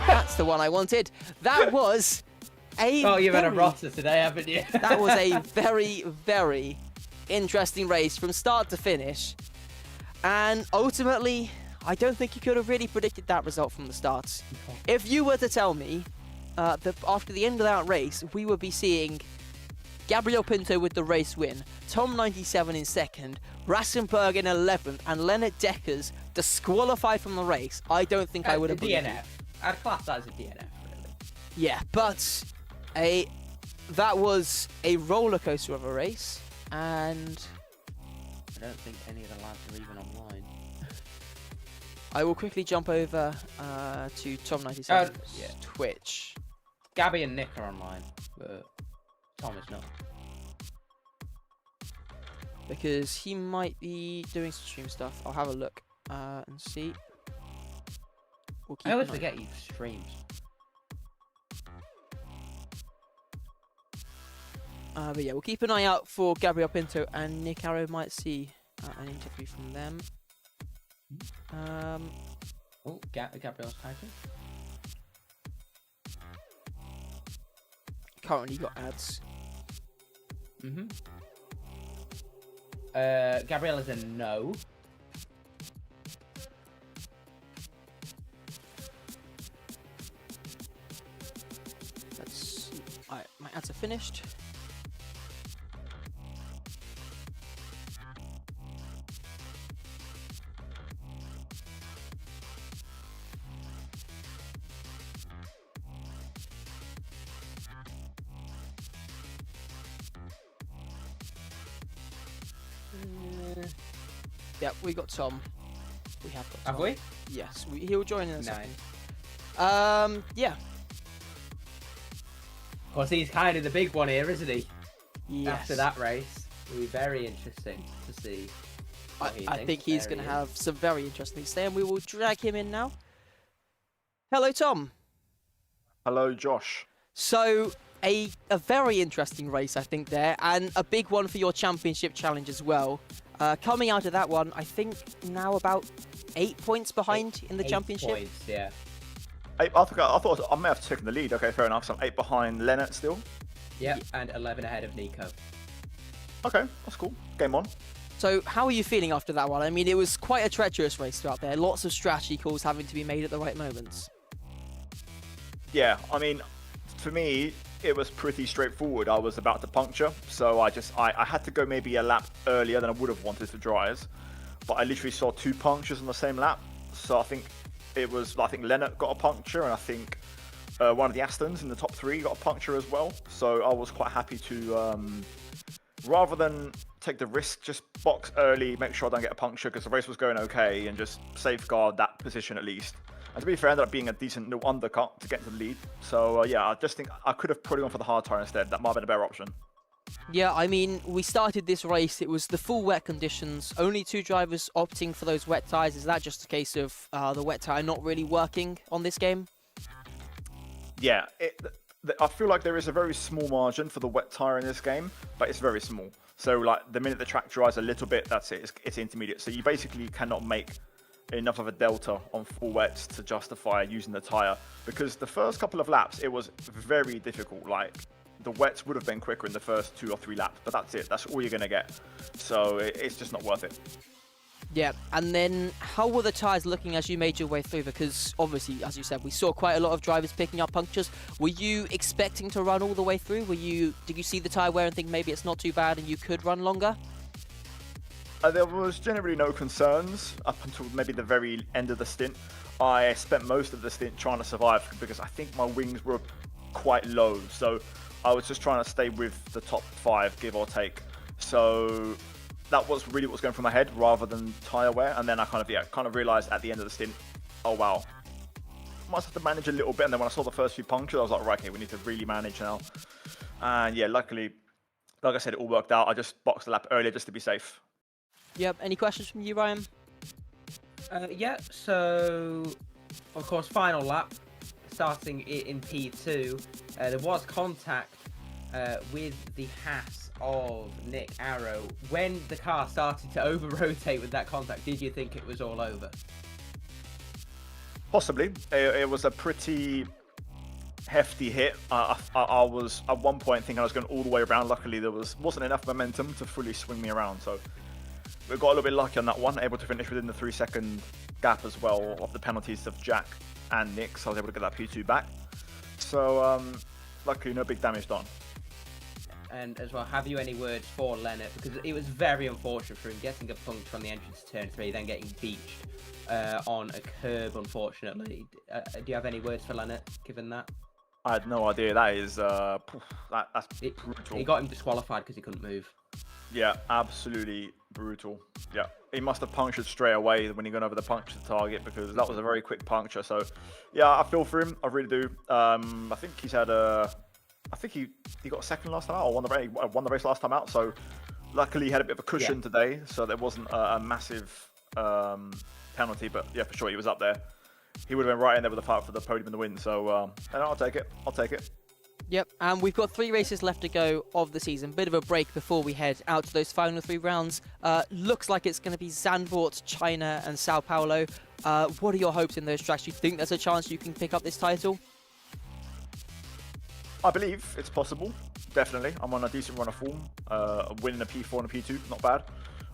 A: That's the one I wanted. That was a
B: Oh, you've had a roster today, haven't you?
A: That was a very, very interesting race from start to finish. And ultimately, I don't think you could have really predicted that result from the start. If you were to tell me that after the end of that race, we would be seeing Gabriel Pinto with the race win, Tom 97 in 2nd, Rassenberg in 11th, and Leonard Deckers disqualified from the race, I don't think I would have believed
B: DNF. I'd class that as a DNF, really.
A: Yeah, but that was a roller coaster of a race, and
B: I don't think any of the lads are even online.
A: I will quickly jump over to Tom 97's Twitch.
B: Gabby and Nick are online, but Tom is not.
A: Because he might be doing some stream stuff. I'll have a look and see.
B: I always forget he streams.
A: But yeah, we'll keep an eye out for Gabriel Pinto, and Nick Arrow might see an interview from them.
B: Gabriel's typing.
A: Currently got ads.
B: Gabriel is a no.
A: Let's see. Alright, my ads are finished. Yeah, we got Tom. We have got Tom.
B: Have we?
A: Yes, he'll join in a
B: Nice.
A: second. Yeah.
B: Of course, he's kind of the big one here, isn't he?
A: Yes.
B: After that race, it'll be very interesting to see.
A: I think he's going to have some very interesting stay, and we will drag him in now. Hello, Tom.
C: Hello, Josh.
A: So, a very interesting race, I think, there, and a big one for your championship challenge as well. Coming out of that one, I think now about 8 points behind in the championship.
B: 8 points, yeah.
C: I thought I may have taken the lead. Okay, fair enough. So I'm 8 behind Lennart still.
B: Yep, and 11 ahead of Nico.
C: Okay, that's cool. Game on.
A: So, how are you feeling after that one? I mean, it was quite a treacherous race throughout there. Lots of strategy calls having to be made at the right moments.
C: Yeah, I mean, for me, it was pretty straightforward. I was about to puncture, so I had to go maybe a lap earlier than I would have wanted for dryers, but I literally saw 2 punctures on the same lap. So I think Lennart got a puncture, and I think one of the Astons in the top 3 got a puncture as well. So I was quite happy to, rather than take the risk, just box early, make sure I don't get a puncture because the race was going okay, and just safeguard that position at least. And to be fair, ended up being a decent no undercut to get to the lead. So yeah, I just think I could have probably gone for the hard tire instead. That might have been a better option.
A: Yeah, I mean, we started this race, it was the full wet conditions, only 2 drivers opting for those wet tyres. Is that just a case of the wet tyre not really working on this game?
C: Yeah, I feel like there is a very small margin for the wet tyre in this game, but it's very small. So like the minute the track dries a little bit, that's it, it's intermediate. So you basically cannot make enough of a delta on full wets to justify using the tyre, because the first couple of laps, it was very difficult. Like, the wets would have been quicker in the first 2 or 3 laps, but that's it. That's all you're going to get. So it's just not worth it.
A: Yeah, and then how were the tyres looking as you made your way through? Because obviously, as you said, we saw quite a lot of drivers picking up punctures. Were you expecting to run all the way through? Did you see the tyre wear and think maybe it's not too bad and you could run longer?
C: There was generally no concerns up until maybe the very end of the stint. I spent most of the stint trying to survive because I think my wings were quite low. So I was just trying to stay with the top 5, give or take. So that was really what was going through my head rather than tyre wear. And then I kind of realised at the end of the stint, oh wow, must have to manage a little bit. And then when I saw the first few punctures, I was like, right, okay, we need to really manage now. And yeah, luckily, like I said, it all worked out. I just boxed the lap earlier just to be safe.
A: Yep, any questions from you, Ryan?
B: Yeah, so, of course, final lap, starting in P2, there was contact with the Haas of Nick Arrow. When the car started to over-rotate with that contact, did you think it was all over?
C: Possibly. It was a pretty hefty hit. I was at one point thinking I was going all the way around. Luckily, there wasn't enough momentum to fully swing me around, so we got a little bit lucky on that one, able to finish within the 3-second gap as well of the penalties of Jack and Nick, so I was able to get that P2 back. So, luckily, no big damage done.
B: And as well, have you any words for Lennart? Because it was very unfortunate for him getting a puncture on the entrance to turn 3, then getting beached on a curb, unfortunately. Do you have any words for Lennart, given that?
C: I had no idea. That is, that's brutal.
B: It got him disqualified because he couldn't move.
C: Yeah, absolutely brutal. Yeah, he must have punctured straight away when he got over the puncture target, because that was a very quick puncture. So, yeah, I feel for him. I really do. I think he's had I think he got a second last time out, or won the race last time out. So, luckily he had a bit of a cushion today, so there wasn't a massive penalty. But yeah, for sure he was up there. He would have been right in there with the fight for the podium and the win. So, and I'll take it. I'll take it.
A: Yep, and we've got 3 races left to go of the season. Bit of a break before we head out to those final 3 rounds. Looks like it's going to be Zandvoort, China and Sao Paulo. What are your hopes in those tracks? Do you think there's a chance you can pick up this title?
C: I believe it's possible, definitely. I'm on a decent run of form. Winning a P4 and a P2, not bad.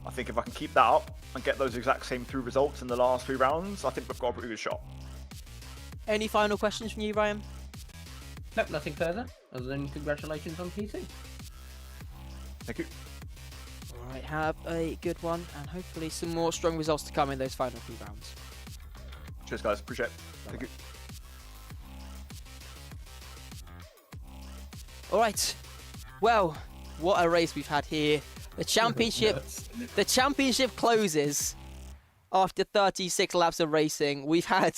C: I think if I can keep that up and get those exact same 3 results in the last 3 rounds, I think we've got a pretty good shot.
A: Any final questions from you, Ryan?
B: Nope, nothing further, other than congratulations on P2.
C: Thank you.
A: All right, have a good one, and hopefully some more strong results to come in those final 3 rounds.
C: Cheers, guys. Appreciate it. Thank you.
A: All right. Well, what a race we've had here. The championship, the championship closes after 36 laps of racing. We've had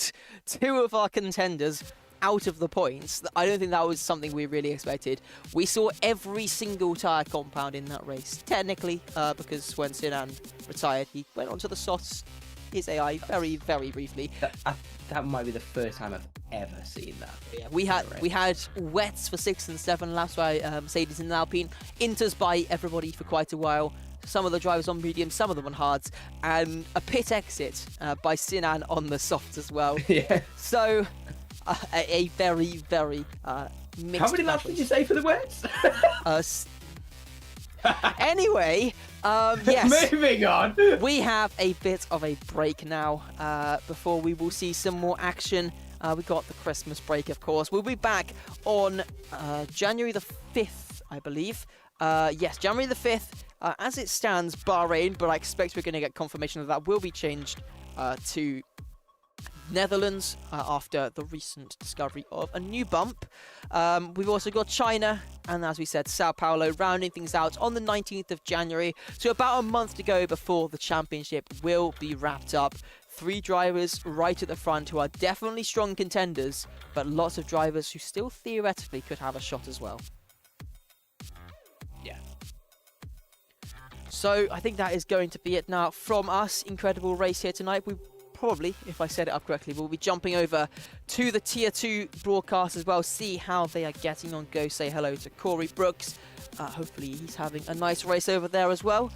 A: 2 of our contenders out of the points. I don't think that was something we really expected. We saw every single tyre compound in that race. Technically, because when Sinan retired, he went onto the softs, his AI, very, very briefly.
B: That might be the first time I've ever seen that.
A: Yeah, we had wets for 6 and 7 laps by Mercedes and Alpine. Inters by everybody for quite a while. Some of the drivers on medium, some of them on hards, and a pit exit by Sinan on the softs as well.
B: Yeah.
A: So, a very, very mixed.
B: How many laps did you say for the wets?
A: Anyway, yes.
B: Moving on.
A: We have a bit of a break now before we will see some more action. We got the Christmas break, of course. We'll be back on January the 5th, I believe. Yes, January the 5th. As it stands, Bahrain, but I expect we're going to get confirmation that will be changed to Netherlands after the recent discovery of a new bump. We've also got China and, as we said, Sao Paulo rounding things out on the 19th of January. So about a month to go before the championship will be wrapped up. 3 drivers right at the front who are definitely strong contenders, but lots of drivers who still theoretically could have a shot as well.
B: Yeah.
A: So I think that is going to be it now from us. Incredible race here tonight. We probably, if I set it up correctly, we'll be jumping over to the Tier 2 broadcast as well, see how they are getting on. Go say hello to Corey Brooks. Hopefully he's having a nice race over there as well.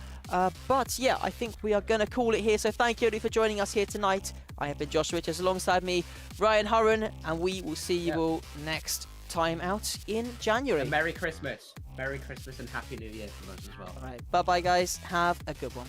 A: But yeah, I think we are going to call it here. So thank you for joining us here tonight. I have been Josh Richards, alongside me, Ryan Hurren, and we will see you all next time out in January.
B: And Merry Christmas. Merry Christmas and Happy New Year from us as well.
A: All right, bye-bye guys. Have a good one.